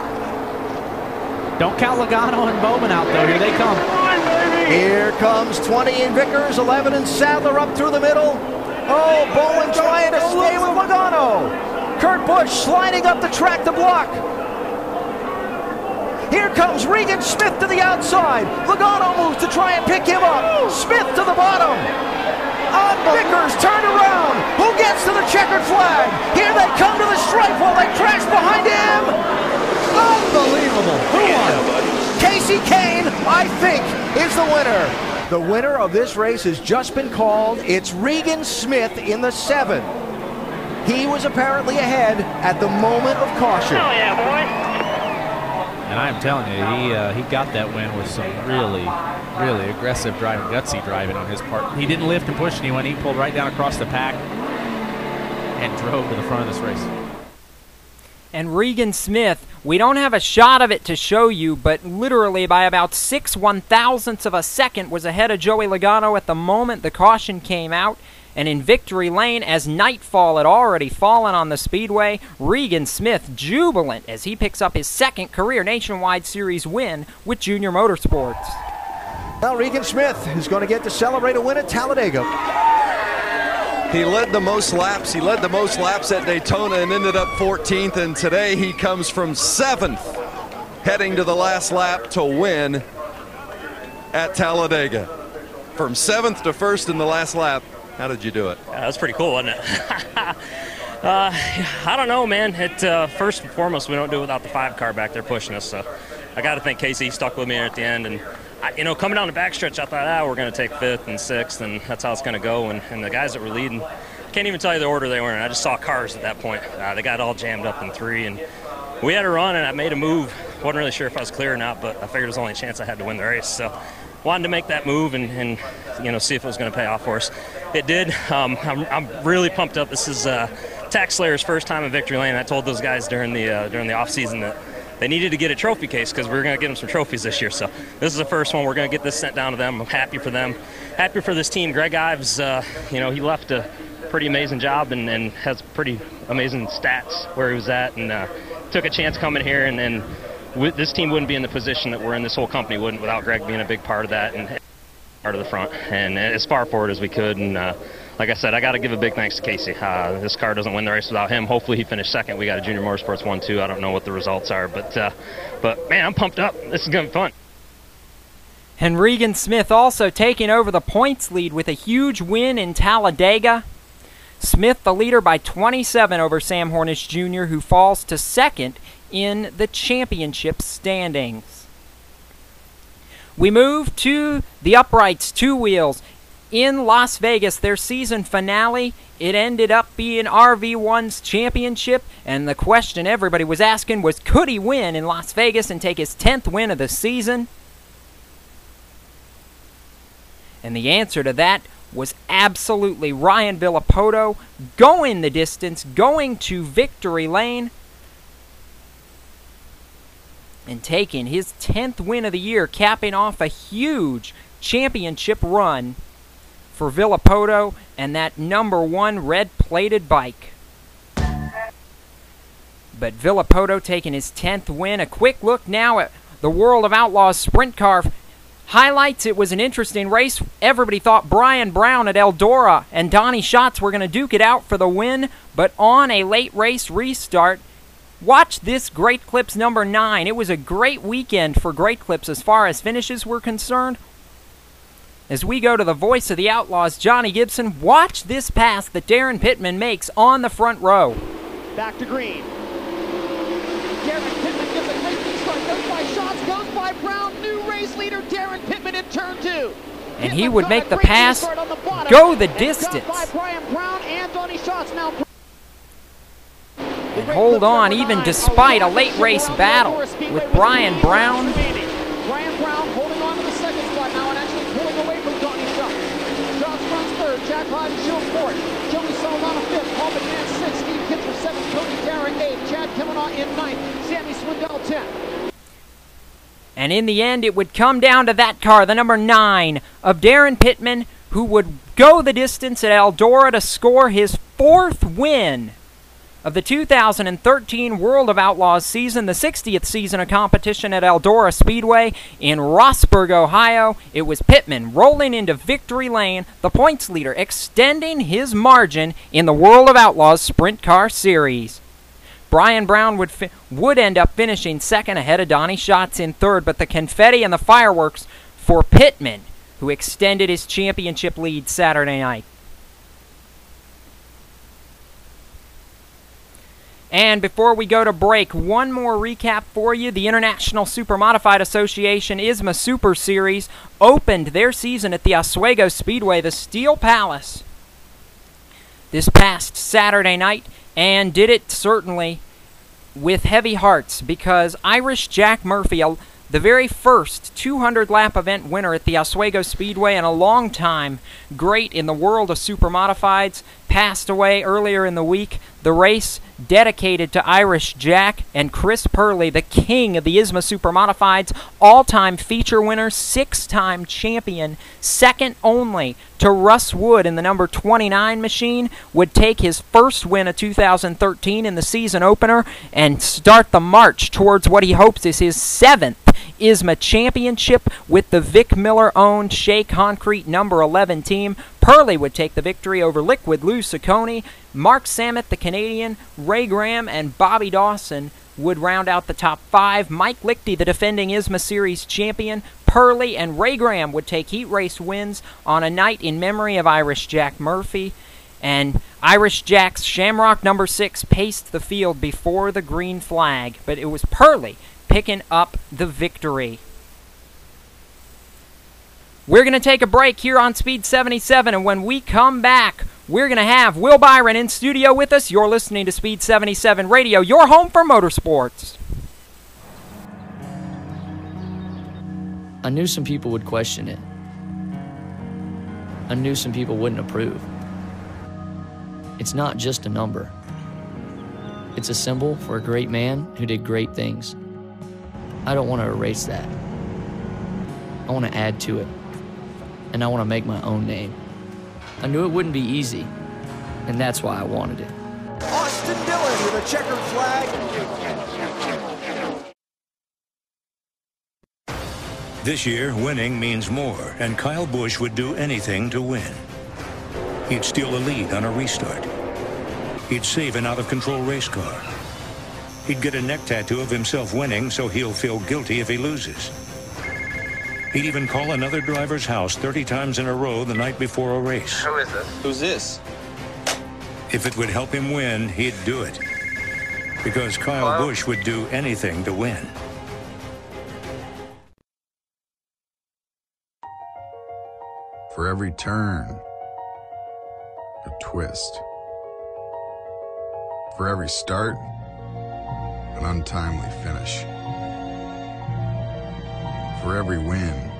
Don't count Logano and Bowman out, though. Here they come. Here comes 20 in Vickers, 11 in Sadler up through the middle. Oh, Bowman trying to stay with Logano. Kurt Busch sliding up the track to block. Here comes Regan Smith to the outside. Logano moves to try and pick him up. Smith to the bottom. Vickers turned around. Who gets to the checkered flag? Here they come to the stripe while they crash behind him. Unbelievable. Who won? Casey Kane, I think, is the winner. The winner of this race has just been called. It's Regan Smith in the 7. He was apparently ahead at the moment of caution. Oh yeah, boy. And I'm telling you, he got that win with some really aggressive driving, gutsy driving on his part. He didn't lift and push anyone. He pulled right down across the pack and drove to the front of this race. And Regan Smith, we don't have a shot of it to show you, but literally by about 6/1000ths of a second was ahead of Joey Logano at the moment the caution came out. And in victory lane, as nightfall had already fallen on the speedway, Regan Smith jubilant as he picks up his 2nd career Nationwide Series win with Junior Motorsports. Well, Regan Smith is going to get to celebrate a win at Talladega. He led the most laps. He led the most laps at Daytona and ended up 14th. And today he comes from 7th, heading to the last lap to win at Talladega. From 7th to 1st in the last lap. How did you do it? Yeah, that's pretty cool, wasn't it? I don't know, man. First and foremost, we don't do it without the 5 car back there pushing us. So I got to think Casey stuck with me at the end. And coming down the backstretch, I thought, we're going to take 5th and 6th, and that's how it's going to go. And the guys that were leading can't even tell you the order they were in. I just saw cars at that point. They got all jammed up in 3, and we had a run, and I made a move. Wasn't really sure if I was clear or not, but I figured it was the only chance I had to win the race. So wanted to make that move and see if it was going to pay off for us. It did. I'm really pumped up. This is Tax Slayer's first time in Victory Lane. I told those guys during the off season that they needed to get a trophy case because we were going to get them some trophies this year. So this is the first one. We're going to get this sent down to them. I'm happy for them. Happy for this team. Greg Ives, he left a pretty amazing job and has pretty amazing stats where he was at, and took a chance coming here, and this team wouldn't be in the position that we're in. This whole company wouldn't without Greg being a big part of that and part of the front and as far forward as we could. And like I said, I got to give a big thanks to Casey. This car doesn't win the race without him. Hopefully he finished second. We got a Junior Motorsports 1-2. I don't know what the results are, but man, I'm pumped up. This is going to be fun. And Regan Smith also taking over the points lead with a huge win in Talladega. Smith the leader by 27 over Sam Hornish Jr., who falls to second in the championship standings. We move to the uprights, 2 wheels. In Las Vegas, their season finale, it ended up being RV1's championship, and the question everybody was asking was, could he win in Las Vegas and take his 10th win of the season? And the answer to that was absolutely. Ryan Villapoto going the distance, going to victory lane, and taking his 10th win of the year, capping off a huge championship run for Villapoto and that #1 red-plated bike. But Villapoto taking his 10th win. A quick look now at the World of Outlaws Sprint Car highlights. It was an interesting race. Everybody thought Brian Brown at Eldora and Donnie Schatz were going to duke it out for the win, but on a late race restart, watch this Great Clips #9. It was a great weekend for Great Clips as far as finishes were concerned. As we go to the voice of the Outlaws, Johnny Gibson, watch this pass that Darren Pittman makes on the front row. Back to green. Darren Pittman gives a great restart. Goes by Schatz, goes by Brown. New race leader Darren Pittman in turn 2. And he would make the pass go the distance. By Brian Brown and Donnie Schatz now. And hold on, even despite a late race battle with Brian Brown. Brian Brown holding on to the second spot now and actually pulling away from Donnie Schatz. Schatz runs third, Jack Hyde Shield fourth, Joey Saldana fifth, Paul McMahon sixth, Steve Kitzer seventh, Cody Garrett eighth, Chad Kavanaugh in ninth, Sammy Swindell 10th. And in the end, it would come down to that car, the #9 of Darren Pittman, who would go the distance at Eldora to score his 4th win of the 2013 World of Outlaws season, the 60th season of competition at Eldora Speedway in Rossburg, Ohio. It was Pittman rolling into victory lane, the points leader, extending his margin in the World of Outlaws Sprint Car Series. Brian Brown would end up finishing second ahead of Donnie Schatz in third, but the confetti and the fireworks for Pittman, who extended his championship lead Saturday night. And before we go to break, one more recap for you. The International Super Modified Association ISMA Super Series opened their season at the Oswego Speedway, the Steel Palace, this past Saturday night, and did it certainly with heavy hearts, because Irish Jack Murphy, the very first 200-lap event winner at the Oswego Speedway and a long-time great in the world of super modifieds, passed away earlier in the week. The race dedicated to Irish Jack and Chris Purley, the king of the ISMA Super Modifieds, all-time feature winner, 6-time champion, second only to Russ Wood in the number 29 machine, would take his first win of 2013 in the season opener and start the march towards what he hopes is his 7th ISMA championship with the Vic Miller-owned Shea Concrete number 11 team. Purley would take the victory over Liquid Lou Ciccone. Mark Samet, the Canadian, Ray Graham, and Bobby Dawson would round out the top 5. Mike Lichty, the defending ISMA Series champion, Purley, and Ray Graham would take heat race wins on a night in memory of Irish Jack Murphy. And Irish Jack's Shamrock number 6 paced the field before the green flag, but it was Purley picking up the victory. We're going to take a break here on Speed 77, and when we come back, we're going to have Will Byron in studio with us. You're listening to Speed 77 Radio, your home for motorsports. I knew some people would question it. I knew some people wouldn't approve. It's not just a number. It's a symbol for a great man who did great things. I don't want to erase that. I want to add to it, and I want to make my own name. I knew it wouldn't be easy, and that's why I wanted it. Austin Dillon with a checkered flag. This year, winning means more, and Kyle Busch would do anything to win. He'd steal a lead on a restart. He'd save an out-of-control race car. He'd get a neck tattoo of himself winning, so he'll feel guilty if he loses. He'd even call another driver's house 30 times in a row the night before a race. Who is this? Who's this? If it would help him win, he'd do it. Because Kyle Busch would do anything to win. For every turn, a twist. For every start, an untimely finish. For every win,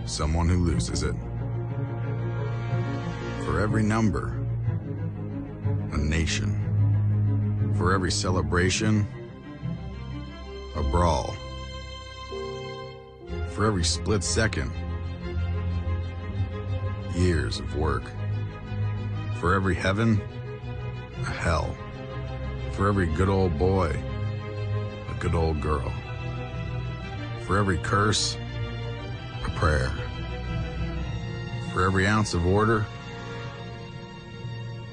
someone who loses it. For every number, a nation. For every celebration, a brawl. For every split second, years of work. For every heaven, a hell. For every good old boy, a good old girl. For every curse, a prayer. For every ounce of order,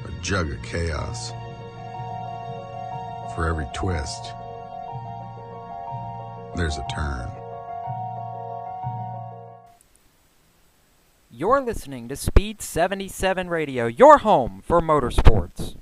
a jug of chaos. For every twist, there's a turn. You're listening to Speed 77 Radio, your home for motorsports.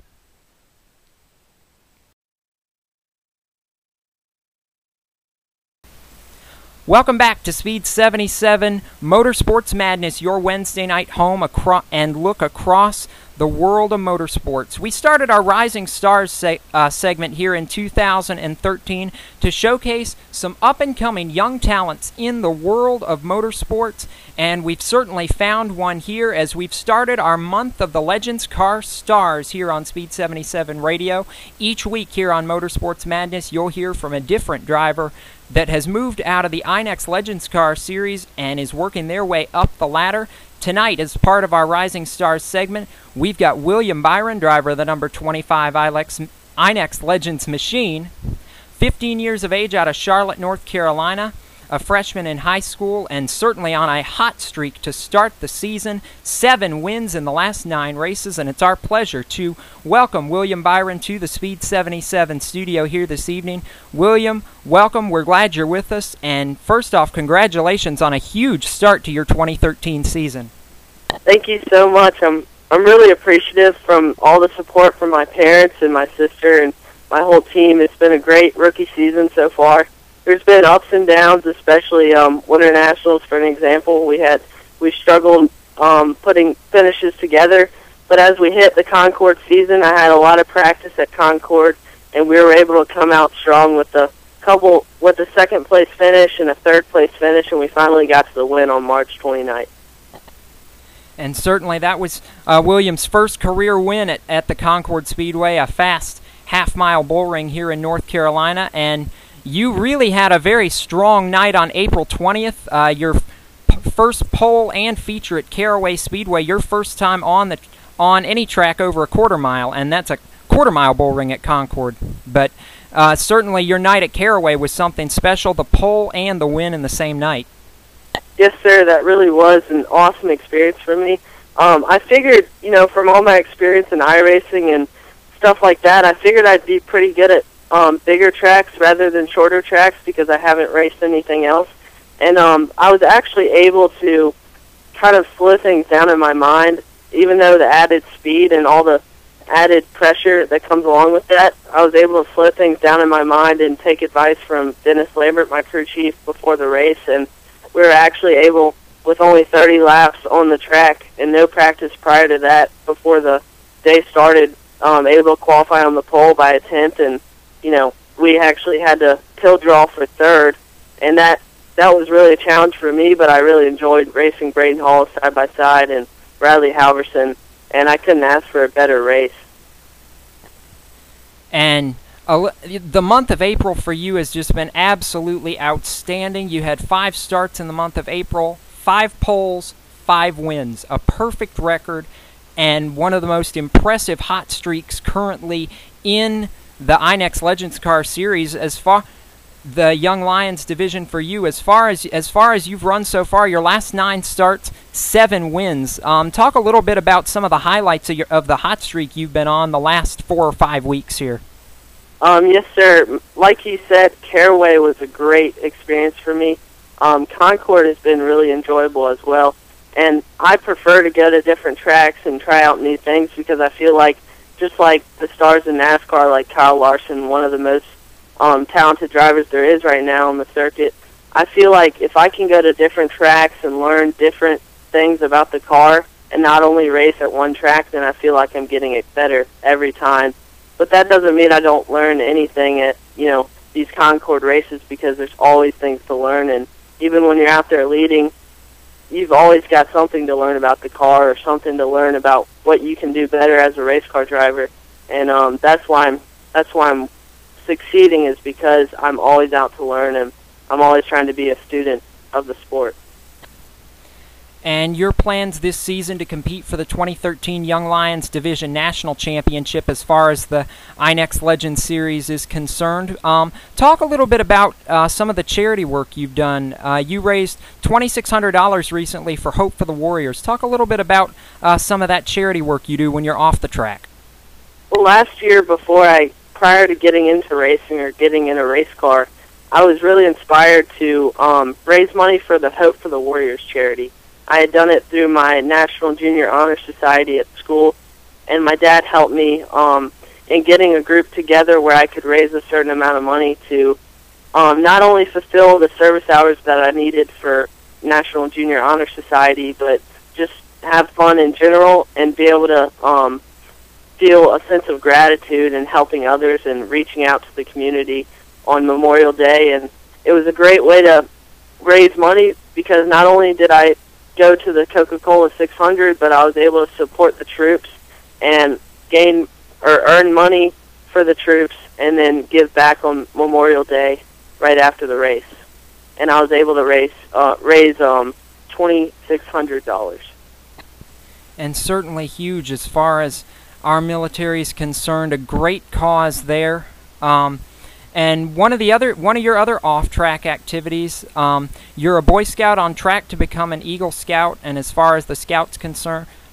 Welcome back to Speed 77 Motorsports Madness, your Wednesday night home and look across the world of motorsports. We started our Rising Stars segment here in 2013 to showcase some up-and-coming young talents in the world of motorsports, and we've certainly found one here as we've started our month of the Legends Car Stars here on Speed 77 Radio. Each week here on Motorsports Madness, you'll hear from a different driver that has moved out of the INEX Legends Car Series and is working their way up the ladder. Tonight, as part of our Rising Stars segment, we've got William Byron, driver of the number 25 INEX Legends machine, 15 years of age out of Charlotte, North Carolina, a freshman in high school, and certainly on a hot streak to start the season. 7 wins in the last 9 races, and it's our pleasure to welcome William Byron to the Speed 77 studio here this evening. William, welcome. We're glad you're with us, and first off, congratulations on a huge start to your 2013 season. Thank you so much. I'm really appreciative from all the support from my parents and my sister and my whole team. It's been a great rookie season so far. There's been ups and downs, especially Winter Nationals, for an example. We struggled putting finishes together, but as we hit the Concord season, I had a lot of practice at Concord, and we were able to come out strong with a second place finish and a third place finish, and we finally got to the win on March 29th. And certainly that was William's first career win at the Concord Speedway, a fast half-mile bull ring here in North Carolina, and you really had a very strong night on April 20th. Your first pole and feature at Caraway Speedway, your first time on any track over a quarter mile, and that's a quarter-mile bull ring at Concord. But certainly your night at Caraway was something special, the pole and the win in the same night. Yes, sir, that really was an awesome experience for me. I figured, from all my experience in iRacing and stuff like that, I figured I'd be pretty good at bigger tracks rather than shorter tracks because I haven't raced anything else. And I was actually able to kind of slow things down in my mind, even though the added speed and all the added pressure that comes along with that. I was able to slow things down in my mind and take advice from Dennis Lambert, my crew chief, before the race, and we were actually able with only 30 laps on the track and no practice prior to that before the day started, able to qualify on the pole by a 10th, and, you know, we actually had to pill draw for third, and that was really a challenge for me, but I really enjoyed racing Braden Hall side by side and Bradley Halverson, and I couldn't ask for a better race. And the month of April for you has just been absolutely outstanding. You had 5 starts in the month of April, 5 poles, 5 wins, a perfect record, and one of the most impressive hot streaks currently in the INEX Legends Car Series as far the Young Lions division for you. As far as you've run so far, your last 9 starts, 7 wins. Talk a little bit about some of the highlights of the hot streak you've been on the last 4 or 5 weeks here. Yes, sir. Like you said, Caraway was a great experience for me. Concord has been really enjoyable as well. And I prefer to go to different tracks and try out new things because I feel like, just like the stars in NASCAR, like Kyle Larson, one of the most talented drivers there is right now on the circuit, I feel like if I can go to different tracks and learn different things about the car and not only race at one track, then I feel like I'm getting it better every time. But that doesn't mean I don't learn anything at, you know, these Concord races, because there's always things to learn, and even when you're out there leading, you've always got something to learn about the car or something to learn about what you can do better as a race car driver. And that's why I'm succeeding, is because I'm always out to learn, and I'm always trying to be a student of the sport. And your plans this season to compete for the 2013 Young Lions Division National Championship as far as the INEX Legends Series is concerned. Talk a little bit about some of the charity work you've done. You raised $2,600 recently for Hope for the Warriors. Talk a little bit about some of that charity work you do when you're off the track. Well, last year, prior to getting into racing or getting in a race car, I was really inspired to raise money for the Hope for the Warriors charity. I had done it through my National Junior Honor Society at school, and my dad helped me in getting a group together where I could raise a certain amount of money to not only fulfill the service hours that I needed for National Junior Honor Society, but just have fun in general and be able to feel a sense of gratitude and helping others and reaching out to the community on Memorial Day. And it was a great way to raise money, because not only did I go to the Coca-Cola 600, but I was able to support the troops and earn money for the troops, and then give back on Memorial Day right after the race. And I was able to raise $2,600. And certainly huge as far as our military is concerned. A great cause there. And one of your other off-track activities, you're a Boy Scout on track to become an Eagle Scout, and as far as the Scouts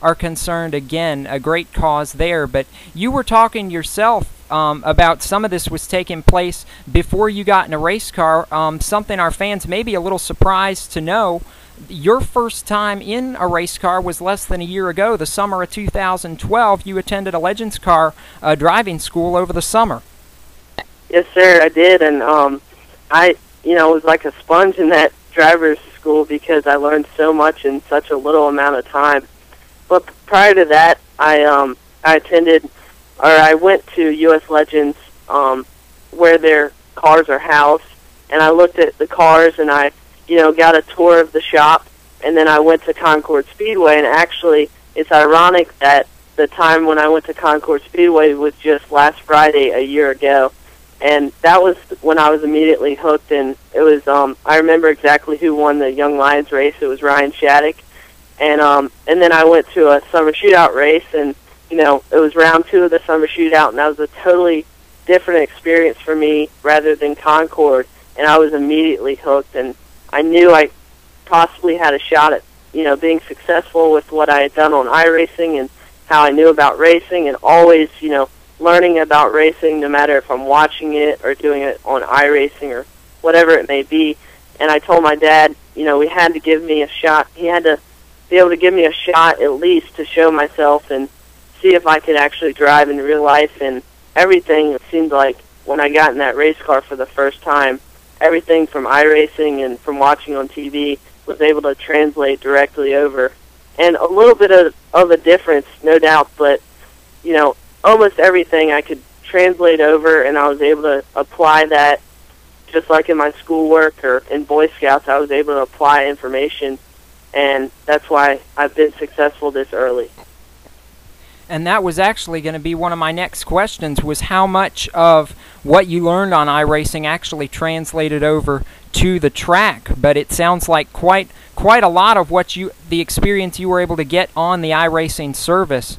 are concerned, again, a great cause there. But you were talking yourself about some of this was taking place before you got in a race car, something our fans may be a little surprised to know. Your first time in a race car was less than a year ago, the summer of 2012. You attended a Legends Car driving school over the summer. Yes, sir, I did, and I was like a sponge in that driver's school because I learned so much in such a little amount of time. But prior to that, I went to U.S. Legends where their cars are housed, and I looked at the cars, and I got a tour of the shop, and then I went to Concord Speedway, and actually it's ironic that the time when I went to Concord Speedway was just last Friday a year ago. And that was when I was immediately hooked, and it was, I remember exactly who won the Young Lions race. It was Ryan Shattuck. And then I went to a summer shootout race, and, it was round 2 of the summer shootout, and that was a totally different experience for me rather than Concord. And I was immediately hooked, and I knew I possibly had a shot at, being successful with what I had done on iRacing and how I knew about racing, and always, learning about racing, no matter if I'm watching it or doing it on iRacing or whatever it may be. And I told my dad, he had to give me a shot. He had to be able to give me a shot at least to show myself and see if I could actually drive in real life. And everything, it seemed like when I got in that race car for the first time, everything from iRacing and from watching on TV was able to translate directly over. And a little bit of a difference, no doubt, but, you know, almost everything I could translate over, and I was able to apply that just like in my schoolwork or in Boy Scouts. I was able to apply information, and that's why I've been successful this early. And that was actually going to be one of my next questions, was how much of what you learned on iRacing actually translated over to the track. But it sounds like quite a lot of the experience you were able to get on the iRacing service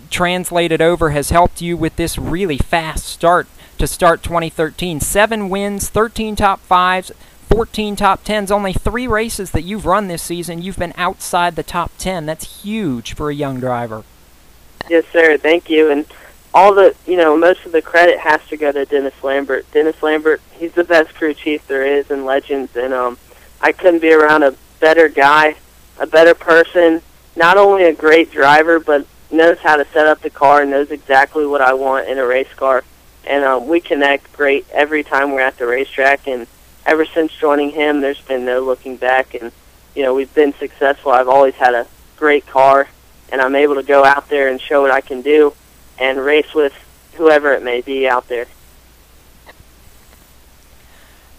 translated over has helped you with this really fast start to start 2013. 7 wins, 13 top 5s, 14 top 10s, only 3 races that you've run this season. You've been outside the top 10. That's huge for a young driver. Yes, sir. Thank you. And most of the credit has to go to Dennis Lambert. Dennis Lambert, he's the best crew chief there is in Legends, and I couldn't be around a better guy, a better person, not only a great driver, but knows how to set up the car and knows exactly what I want in a race car. And we connect great every time we're at the racetrack, and ever since joining him, there's been no looking back, and, you know, we've been successful. I've always had a great car, and I'm able to go out there and show what I can do and race with whoever it may be out there.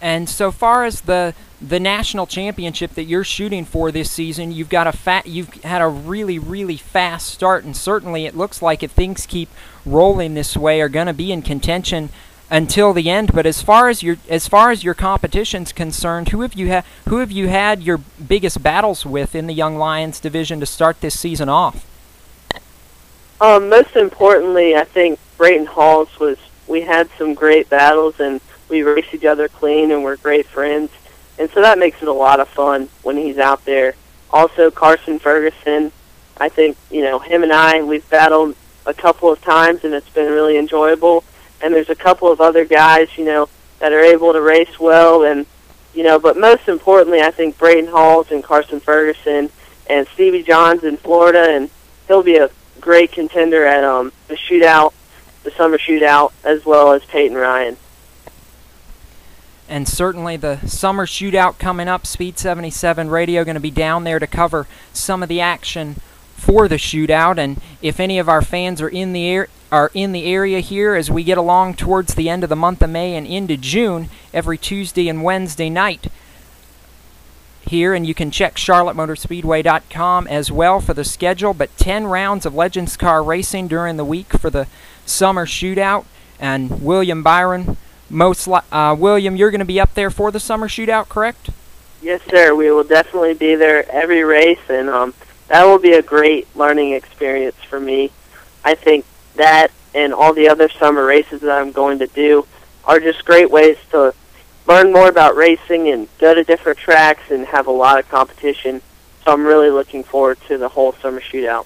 And so far as the national championship that you're shooting for this season, you've had a really, really fast start, and certainly it looks like if things keep rolling this way, are going to be in contention until the end. But as far as your competition's concerned, who have you had your biggest battles with in the Young Lions division to start this season off? Most importantly, I think Brayton Halls we had some great battles, and we race each other clean, and we're great friends. And so that makes it a lot of fun when he's out there. Also, Carson Ferguson, I think, you know, him and I, we've battled a couple of times, and it's been really enjoyable. And there's a couple of other guys, you know, that are able to race well. And, you know, but most importantly, I think Brayton Halls and Carson Ferguson and Stevie Johns in Florida, and he'll be a great contender at the shootout, the summer shootout, as well as Peyton Ryan. And certainly the summer shootout coming up, Speed 77 Radio going to be down there to cover some of the action for the shootout. And if any of our fans are in the area here as we get along towards the end of the month of May and into June, every Tuesday and Wednesday night here, and you can check CharlotteMotorspeedway.com as well for the schedule. But 10 rounds of Legends car racing during the week for the summer shootout. And William Byron, William, you're going to be up there for the summer shootout, correct? Yes, sir. We will definitely be there every race, and that will be a great learning experience for me. I think that and all the other summer races that I'm going to do are just great ways to learn more about racing and go to different tracks and have a lot of competition. So I'm really looking forward to the whole summer shootout.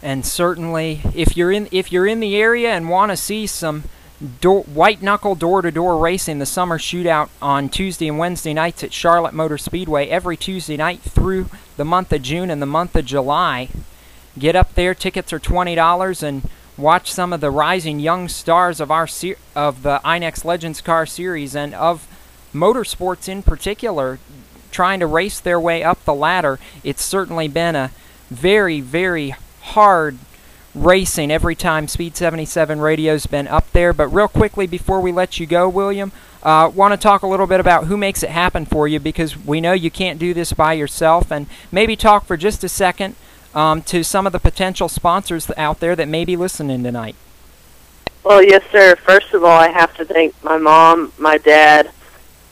And certainly, if you're in the area and want to see some white-knuckle door-to-door racing, the summer shootout on Tuesday and Wednesday nights at Charlotte Motor Speedway every Tuesday night through the month of June and the month of July. Get up there. Tickets are $20, and watch some of the rising young stars of the INEX Legends Car Series and of motorsports in particular trying to race their way up the ladder. It's certainly been a very, very hard racing every time Speed 77 Radio's been up there. But real quickly before we let you go, William, want to talk a little bit about who makes it happen for you, because we know you can't do this by yourself, and maybe talk for just a second to some of the potential sponsors out there that may be listening tonight. Well, yes, sir. First of all, I have to thank my mom, my dad,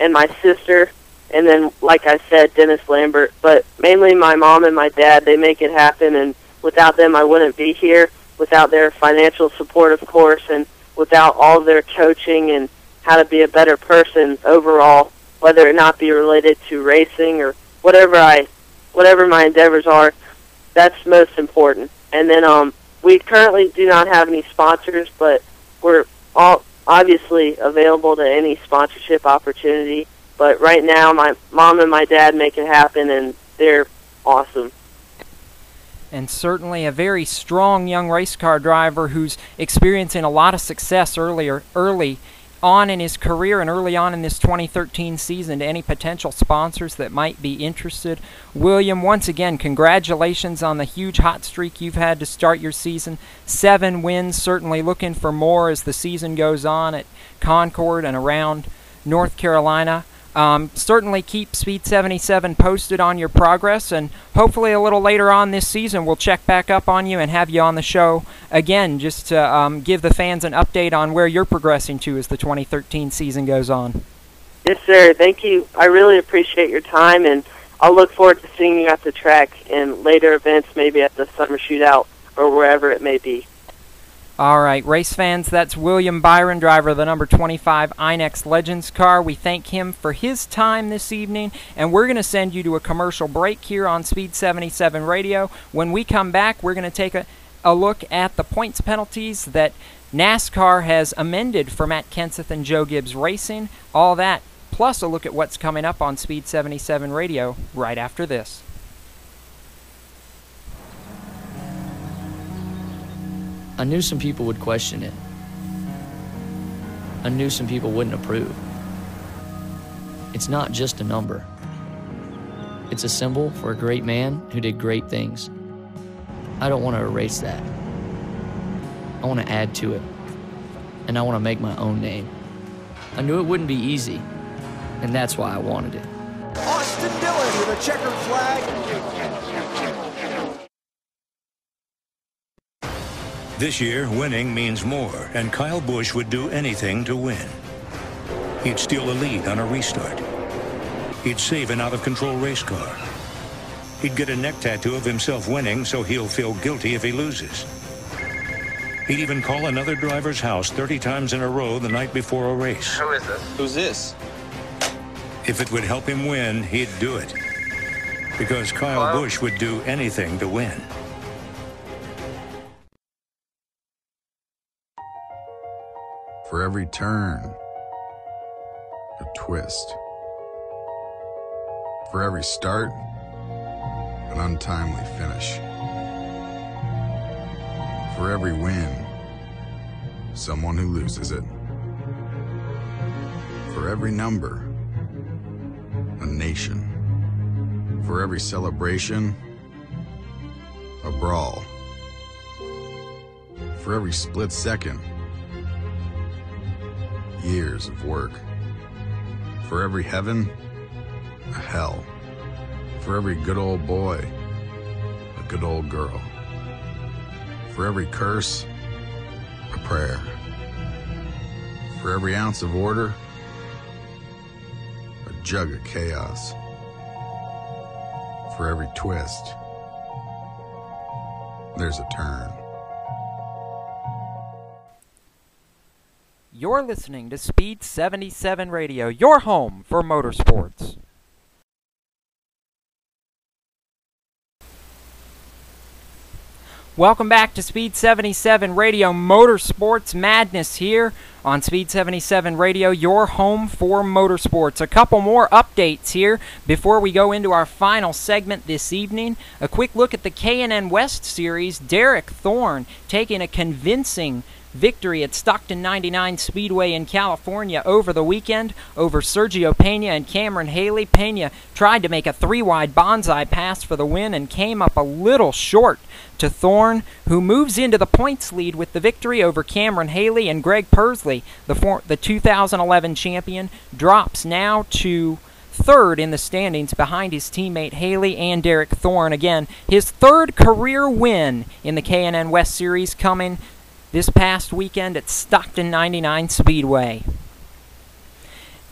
and my sister, and then, like I said, Dennis Lambert. But mainly my mom and my dad, they make it happen, and without them, I wouldn't be here, without their financial support, of course, and without all of their coaching and how to be a better person overall, whether it not be related to racing or whatever my endeavors are. That's most important. And then we currently do not have any sponsors, but we're all obviously available to any sponsorship opportunity. But right now, my mom and my dad make it happen, and they're awesome. And certainly a very strong young race car driver who's experiencing a lot of success early on in his career and early on in this 2013 season to any potential sponsors that might be interested. William, once again, congratulations on the huge hot streak you've had to start your season. 7 wins, certainly looking for more as the season goes on at Concord and around North Carolina. Certainly keep Speed 77 posted on your progress, and hopefully a little later on this season we'll check back up on you and have you on the show again just to give the fans an update on where you're progressing to as the 2013 season goes on. Yes, sir. Thank you. I really appreciate your time, and I'll look forward to seeing you at the track in later events, maybe at the summer shootout or wherever it may be. All right, race fans, that's William Byron, driver of the number 25 Inex Legends car. We thank him for his time this evening, and we're going to send you to a commercial break here on Speed 77 Radio. When we come back, we're going to take a look at the points penalties that NASCAR has amended for Matt Kenseth and Joe Gibbs Racing. All that, plus a look at what's coming up on Speed 77 Radio right after this. I knew some people would question it. I knew some people wouldn't approve. It's not just a number. It's a symbol for a great man who did great things. I don't want to erase that. I want to add to it. And I want to make my own name. I knew it wouldn't be easy, and that's why I wanted it. Austin Dillon with a checkered flag. This year, winning means more, and Kyle Busch would do anything to win. He'd steal a lead on a restart. He'd save an out-of-control race car. He'd get a neck tattoo of himself winning so he'll feel guilty if he loses. He'd even call another driver's house 30 times in a row the night before a race. Who is this? Who's this? If it would help him win, he'd do it. Because Kyle Busch would do anything to win. For every turn, a twist. For every start, an untimely finish. For every win, someone who loses it. For every number, a nation. For every celebration, a brawl. For every split second, years of work. For every heaven, a hell. For every good old boy, a good old girl. For every curse, a prayer. For every ounce of order, a jug of chaos. For every twist, there's a turn. You're listening to Speed 77 Radio, your home for motorsports. Welcome back to Speed 77 Radio, Motorsports Madness here on Speed 77 Radio, your home for motorsports. A couple more updates here before we go into our final segment this evening. A quick look at the K&N West Series. Derek Thorne taking a convincing victory at Stockton 99 Speedway in California over the weekend over Sergio Pena and Cameron Haley. Pena tried to make a 3-wide bonsai pass for the win and came up a little short to Thorne, who moves into the points lead with the victory over Cameron Haley, and Greg Pursley, the 2011 champion, drops now to third in the standings behind his teammate Haley and Derek Thorne. Again, his third career win in the K&N West Series coming this past weekend at Stockton 99 Speedway.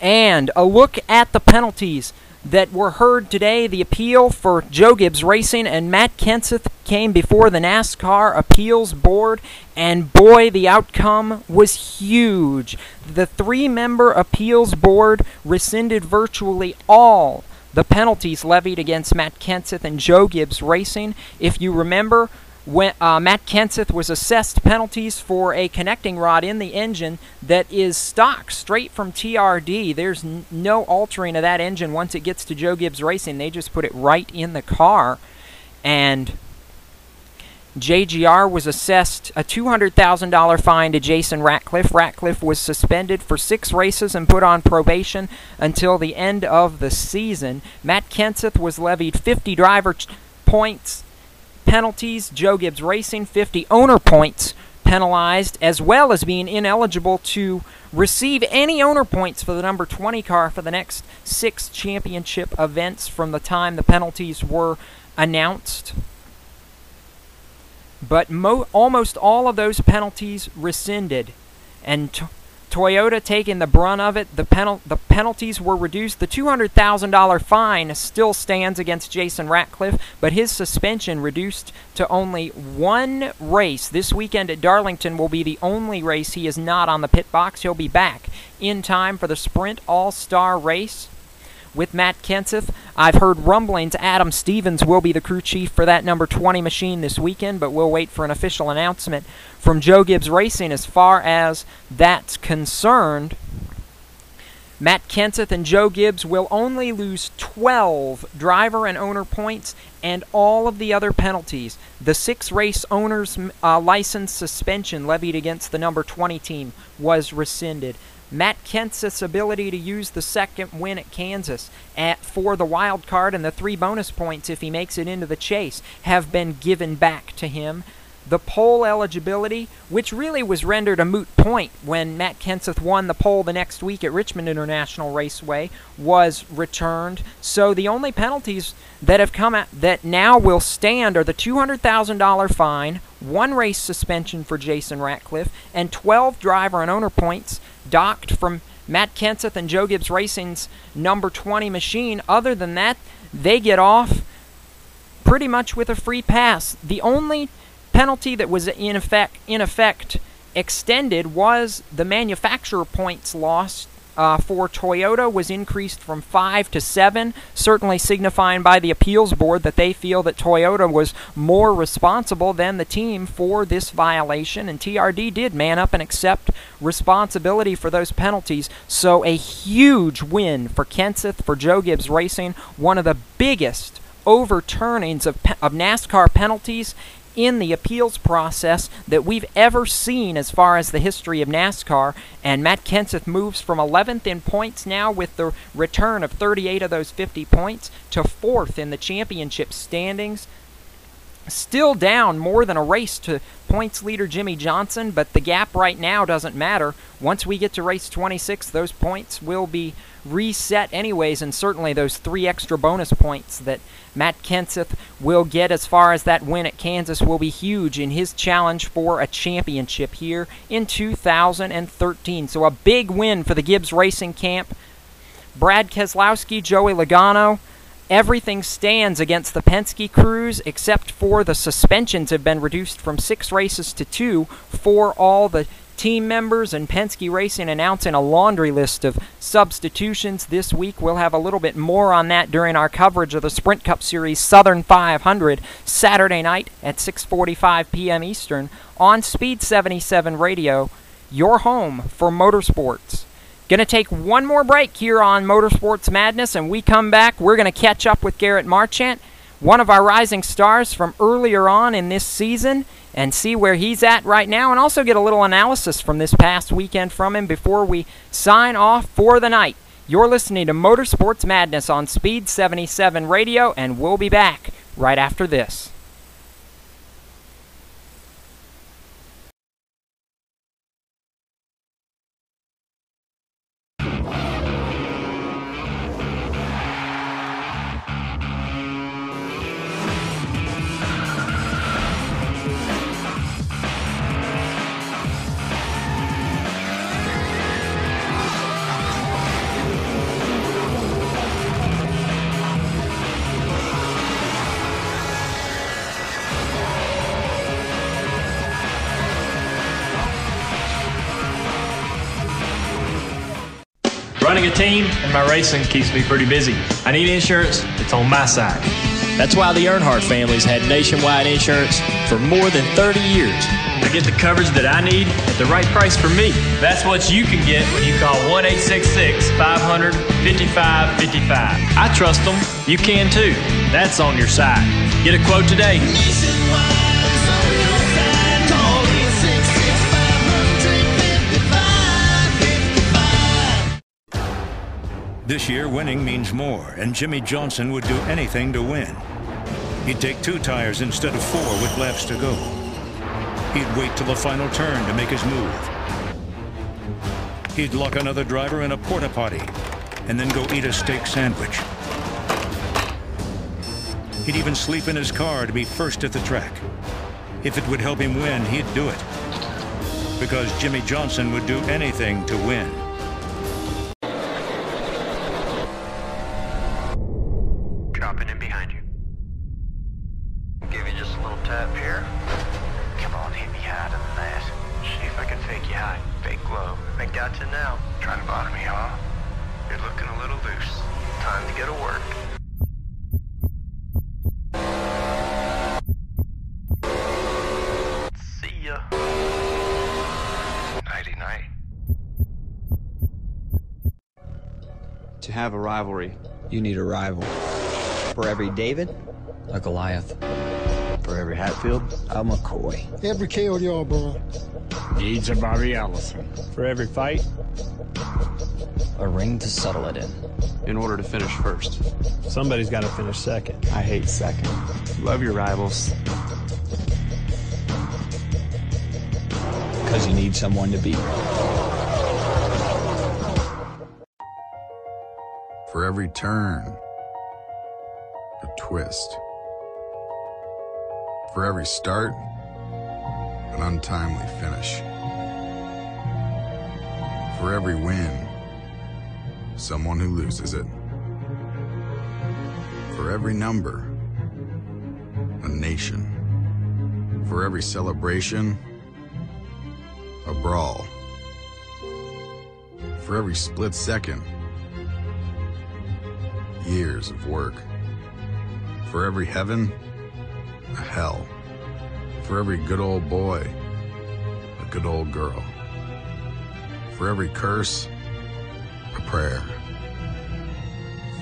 And a look at the penalties that were heard today. The appeal for Joe Gibbs Racing and Matt Kenseth came before the NASCAR Appeals Board, and boy, the outcome was huge. The 3-member Appeals Board rescinded virtually all the penalties levied against Matt Kenseth and Joe Gibbs Racing. If you remember, when Matt Kenseth was assessed penalties for a connecting rod in the engine that is stock straight from TRD. There's no altering of that engine once it gets to Joe Gibbs Racing. They just put it right in the car. And JGR was assessed a $200,000 fine to Jason Ratcliffe. Ratcliffe was suspended for 6 races and put on probation until the end of the season. Matt Kenseth was levied 50 driver points penalties. Joe Gibbs Racing 50 owner points penalized, as well as being ineligible to receive any owner points for the number 20 car for the next 6 championship events from the time the penalties were announced. But almost all of those penalties rescinded, and Toyota taking the brunt of it. The penalties were reduced. The $200,000 fine still stands against Jason Ratcliffe, but his suspension reduced to only 1 race. This weekend at Darlington will be the only race he is not on the pit box. He'll be back in time for the Sprint All-Star race with Matt Kenseth. I've heard rumblings Adam Stevens will be the crew chief for that number 20 machine this weekend, but we'll wait for an official announcement from Joe Gibbs Racing as far as that's concerned. Matt Kenseth and Joe Gibbs will only lose 12 driver and owner points and all of the other penalties. The 6 race owner's license suspension levied against the number 20 team was rescinded. Matt Kenseth's ability to use the second win at Kansas for the wild card and the 3 bonus points if he makes it into the chase have been given back to him. The pole eligibility, which really was rendered a moot point when Matt Kenseth won the pole the next week at Richmond International Raceway, was returned. So the only penalties that have come out that now will stand are the $200,000 fine, 1 race suspension for Jason Ratcliffe, and 12 driver and owner points docked from Matt Kenseth and Joe Gibbs Racing's number 20 machine. Other than that, they get off pretty much with a free pass. The only penalty that was in effect extended was the manufacturer points lost for Toyota was increased from 5 to 7, certainly signifying by the appeals board that they feel that Toyota was more responsible than the team for this violation, and TRD did man up and accept responsibility for those penalties. So a huge win for Kenseth, for Joe Gibbs Racing, one of the biggest overturnings of NASCAR penalties in the appeals process that we've ever seen as far as the history of NASCAR. And Matt Kenseth moves from 11th in points now with the return of 38 of those 50 points to 4th in the championship standings. Still down more than a race to points leader Jimmy Johnson, but the gap right now doesn't matter. Once we get to race 26, those points will be reset anyways, and certainly those 3 extra bonus points that Matt Kenseth will get as far as that win at Kansas will be huge in his challenge for a championship here in 2013. So a big win for the Gibbs Racing camp. Brad Keselowski, Joey Logano, everything stands against the Penske crews except for the suspensions have been reduced from 6 races to 2 for all the team members, and Penske Racing announcing a laundry list of substitutions this week. We'll have a little bit more on that during our coverage of the Sprint Cup Series Southern 500 Saturday night at 6:45 p.m. Eastern on Speed 77 Radio, your home for motorsports. Going to take one more break here on Motorsports Madness, and we come back. We're going to catch up with Garrett Marchant, one of our rising stars from earlier on in this season, and see where he's at right now, and also get a little analysis from this past weekend from him before we sign off for the night. You're listening to Motorsports Madness on Speed 77 Radio, and we'll be back right after this. Running a team and my racing keeps me pretty busy. I need insurance, it's on my side. That's why the Earnhardt family's had nationwide insurance for more than 30 years. I get the coverage that I need at the right price for me. That's what you can get when you call 1-866-500-5555. I trust them, you can too. That's on your side. Get a quote today. Nationwide. This year, winning means more, and Jimmy Johnson would do anything to win. He'd take 2 tires instead of 4 with laps to go. He'd wait till the final turn to make his move. He'd lock another driver in a porta potty and then go eat a steak sandwich. He'd even sleep in his car to be first at the track. If it would help him win, he'd do it. Because Jimmy Johnson would do anything to win. Dropping in behind you. Give you just a little tap here. Come on, hit me harder than that. See if I can fake you high. Fake low. Make that to now. Trying to bottom me, huh? You're looking a little loose. Time to go to work. See ya. Nighty night. To have a rivalry, you need a rival. For every David, a Goliath. For every Hatfield, a McCoy. Every KO Yarborough. Needs a Bobby Allison. For every fight, a ring to settle it in. In order to finish first. Somebody's got to finish second. I hate second. Love your rivals. Because you need someone to beat. For every turn, a twist. For every start, an untimely finish. For every win, someone who loses it. For every number, a nation. For every celebration, a brawl. For every split second, years of work. For every heaven, a hell. For every good old boy, a good old girl. For every curse, a prayer.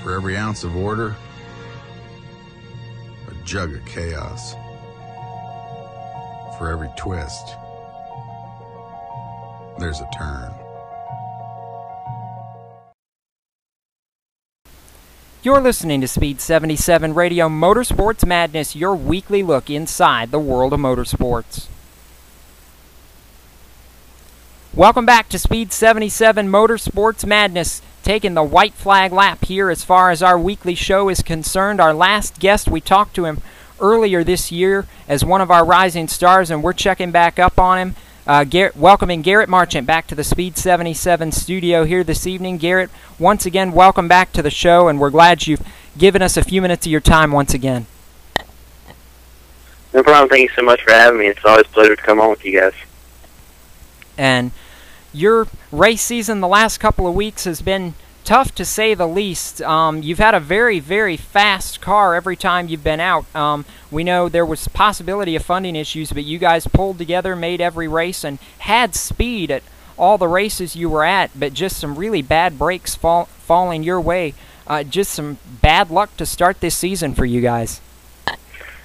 For every ounce of order, a jug of chaos. For every twist, there's a turn. You're listening to Speed 77 Radio Motorsports Madness, your weekly look inside the world of motorsports. Welcome back to Speed 77 Motorsports Madness, taking the white flag lap here as far as our weekly show is concerned. Our last guest, we talked to him earlier this year as one of our rising stars, and we're checking back up on him. Welcoming Garrett Marchant back to the Speed 77 studio here this evening. Garrett, once again, welcome back to the show, and we're glad you've given us a few minutes of your time once again. No problem. Thank you so much for having me. It's always a pleasure to come on with you guys. And your race season the last couple of weeks has been tough to say the least. You've had a very, very fast car every time you've been out. We know there was possibility of funding issues, but you guys pulled together, made every race, and had speed at all the races you were at, but just some really bad breaks falling your way. Just some bad luck to start this season for you guys.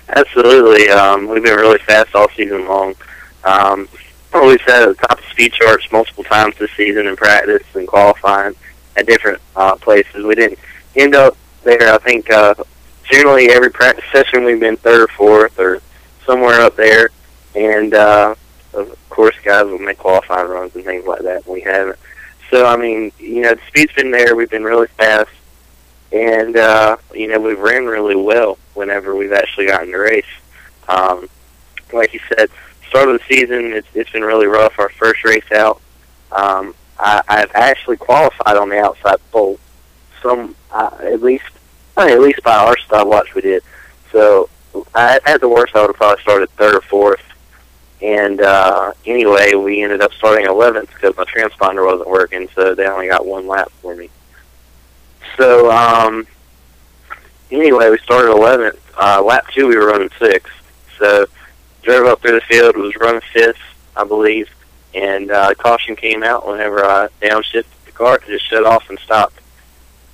Absolutely. We've been really fast all season long. We've sat at the top of speed charts multiple times this season in practice and qualifying at different places. We didn't end up there. I think generally every practice session we've been third or fourth or somewhere up there. And, of course, guys will make qualifying runs and things like that, and we haven't. So, I mean, you know, the speed's been there. We've been really fast. And, you know, we've ran really well whenever we've actually gotten to race. Like you said, start of the season, it's been really rough. Our first race out, I've actually qualified on the outside pole. At least by our stopwatch we did. So at the worst, I would have probably started third or fourth. And anyway, we ended up starting 11th because my transponder wasn't working, so they only got one lap for me. So anyway, we started 11th. Lap 2, we were running 6th. So drove up through the field, was running 5th, I believe, and caution came out whenever I downshifted the car to just shut off and stopped.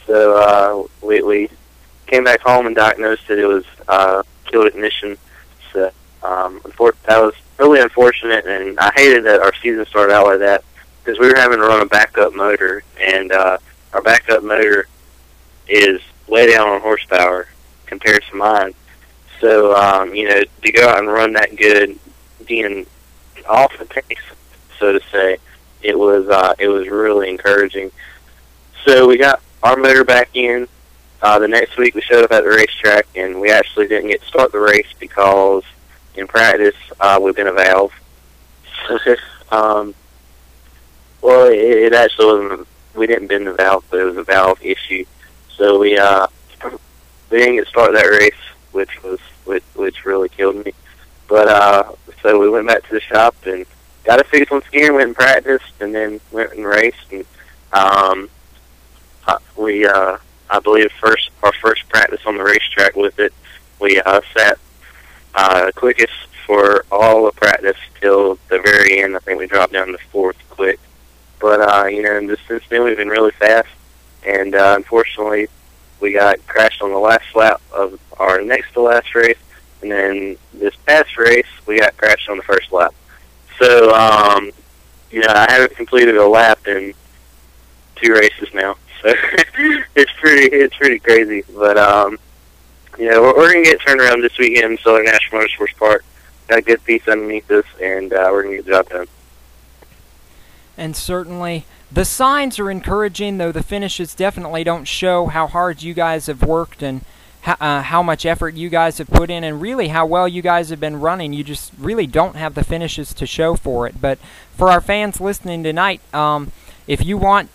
So we came back home and diagnosed that it was killed ignition. So that was really unfortunate, and I hated that our season started out like that because we were having to run a backup motor, and our backup motor is way down on horsepower compared to mine. So, to go out and run that good, being off the pace, so to say, it was really encouraging. So we got our motor back in. The next week we showed up at the racetrack, and we actually didn't get to start the race because in practice we've been a valve. Well, it actually wasn't. We didn't bend the valve, but it was a valve issue. So we didn't get to start that race, which really killed me. But so we went back to the shop and got it fixed once again. Went and practiced, and then went and raced. And I believe our first practice on the racetrack with it, we sat quickest for all the practice till the very end. I think we dropped down to fourth quick. But just since then we've been really fast, and unfortunately we got crashed on the last lap of our next to last race, and then this past race we got crashed on the first lap. So I haven't completed a lap in 2 races now. So it's pretty crazy. But we're gonna get turned around this weekend in Southern National Motorsports Park. Got a good piece underneath us, and we're gonna get the job done. And certainly the signs are encouraging, though the finishes definitely don't show how hard you guys have worked and how much effort you guys have put in, and really how well you guys have been running. You just really don't have the finishes to show for it. But for our fans listening tonight, if you want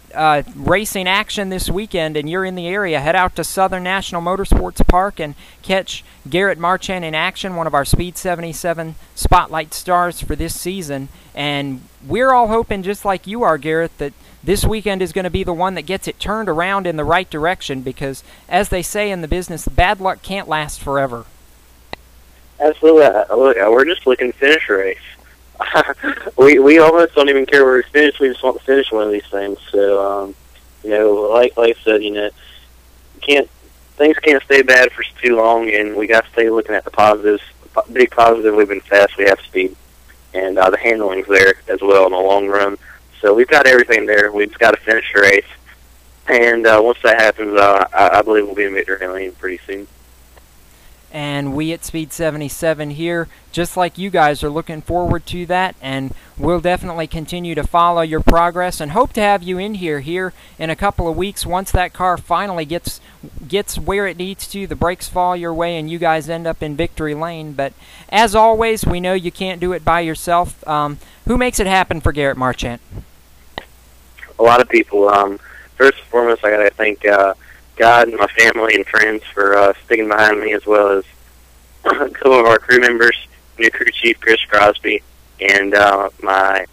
racing action this weekend and you're in the area, head out to Southern National Motorsports Park and catch Garrett Marchand in action, one of our Speed 77 Spotlight stars for this season. And we're all hoping, just like you are, Garrett, that this weekend is going to be the one that gets it turned around in the right direction, because, as they say in the business, bad luck can't last forever. Absolutely. Look, we're just looking to finish a race. we almost don't even care where we finish. We just want to finish one of these things. So, like I said, things can't stay bad for too long, and we got to stay looking at the positives. Big positive, we've been fast, we have speed, and the handling's there as well in the long run. So we've got everything there. We've just got to finish the race, and once that happens, I believe we'll be in victory lane pretty soon. And we at Speed 77 here, just like you guys, are looking forward to that, and we'll definitely continue to follow your progress and hope to have you in here in a couple of weeks once that car finally gets where it needs to, the brakes fall your way, and you guys end up in victory lane. But as always, we know you can't do it by yourself. Who makes it happen for Garrett Marchand? A lot of people. First and foremost, I got to thank God and my family and friends for sticking behind me, as well as a couple of our crew members, new crew chief Chris Crosby, and my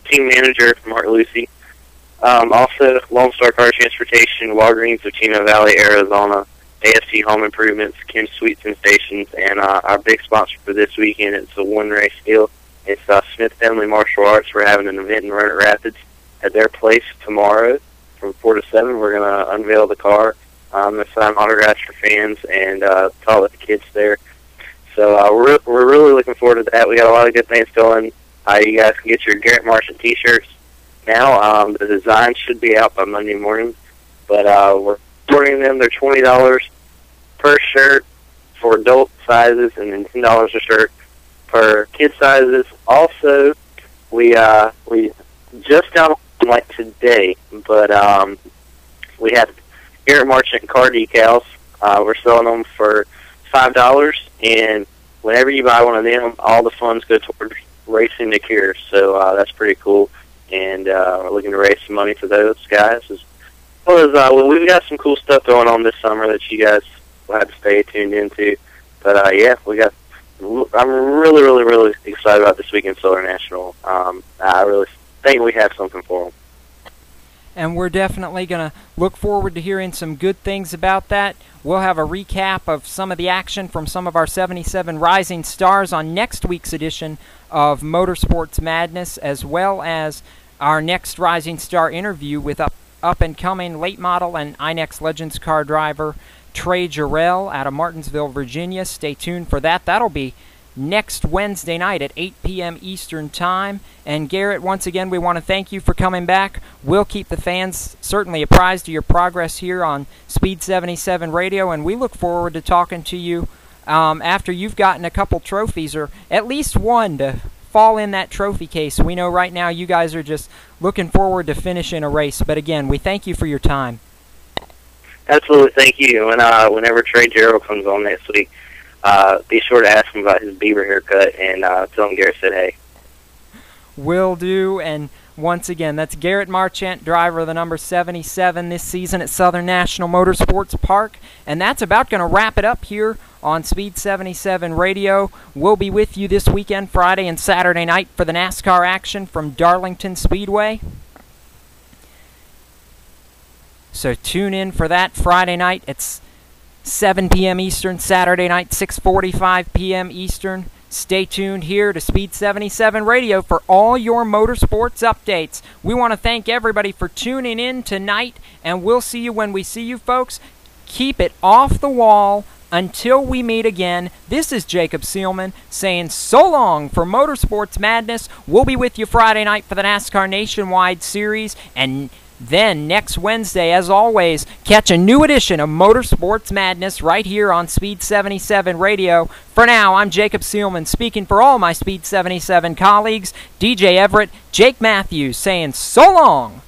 team manager Mark Lucy. Also, Lone Star Car Transportation, Walgreens of Chino Valley, Arizona, AFC Home Improvements, Kim Sweets and Stations, and our big sponsor for this weekend. It's a one-race deal. It's Smith Family Martial Arts. We're having an event in Roanoke Rapids at their place tomorrow from 4 to 7. We're going to unveil the car, sign autographs for fans, and talk with the kids there. So we're really looking forward to that. We got a lot of good things going. You guys can get your Garrett Marchand T-shirts now. The design should be out by Monday morning, but we're ordering them. They're $20 per shirt for adult sizes, and then $10 a shirt for kid sizes. Also, we just got them like today, but we have Garrett Marchand car decals. We're selling them for $5, and whenever you buy one of them, all the funds go towards racing the cure. So that's pretty cool, and we're looking to raise some money for those guys. As well as we've got some cool stuff going on this summer that you guys will have to stay tuned into. But yeah, I'm really, really, really excited about this weekend Southern National. I really think we have something for them. And we're definitely going to look forward to hearing some good things about that. We'll have a recap of some of the action from some of our 77 Rising Stars on next week's edition of Motorsports Madness, as well as our next Rising Star interview with up-and-coming late model and INEX Legends car driver Trey Jarrell out of Martinsville, Virginia. Stay tuned for that. That'll be next Wednesday night at 8 p.m. Eastern Time. And Garrett, once again, we want to thank you for coming back. We'll keep the fans certainly apprised of your progress here on Speed 77 Radio, and we look forward to talking to you after you've gotten a couple trophies, or at least one to fall in that trophy case. We know right now you guys are just looking forward to finishing a race. But again, we thank you for your time. Absolutely, thank you. And whenever Trey Gerald comes on next week, be sure to ask him about his beaver haircut and tell him Garrett said hey. Will do. And once again, that's Garrett Marchant, driver of the number 77 this season at Southern National Motorsports Park. And that's about going to wrap it up here on Speed 77 Radio. We'll be with you this weekend, Friday and Saturday night, for the NASCAR action from Darlington Speedway. So tune in for that Friday night. It's 7 p.m. Eastern, Saturday night, 6:45 p.m. Eastern. Stay tuned here to Speed 77 Radio for all your motorsports updates. We want to thank everybody for tuning in tonight, and we'll see you when we see you, folks. Keep it off the wall until we meet again. This is Jacob Seelman saying so long for Motorsports Madness. We'll be with you Friday night for the NASCAR Nationwide Series, and then next Wednesday, as always, catch a new edition of Motorsports Madness right here on Speed 77 Radio. For now, I'm Jacob Seelman, speaking for all my Speed 77 colleagues, DJ Everett, Jake Matthews, saying so long.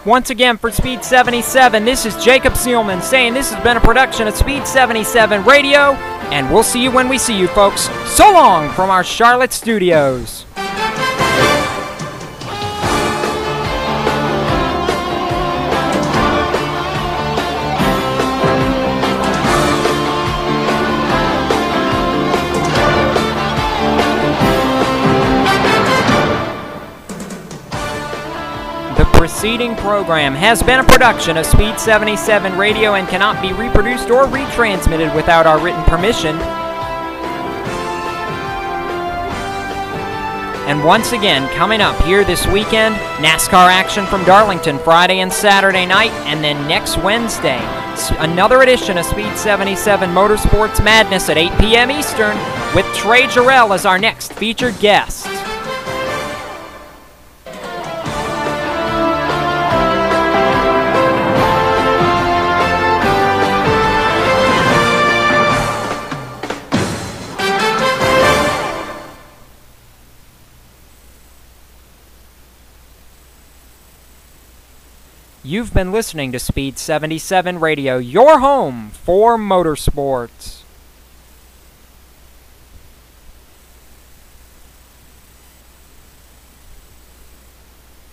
Once again, for Speed 77, this is Jacob Seelman saying this has been a production of Speed 77 Radio, and we'll see you when we see you, folks. So long from our Charlotte studios. The preceding program has been a production of Speed 77 Radio and cannot be reproduced or retransmitted without our written permission. And once again, coming up here this weekend, NASCAR action from Darlington Friday and Saturday night, and then next Wednesday, another edition of Speed 77 Motorsports Madness at 8 p.m. Eastern with Trey Jarrell as our next featured guest. You've been listening to Speed 77 Radio, your home for motorsports.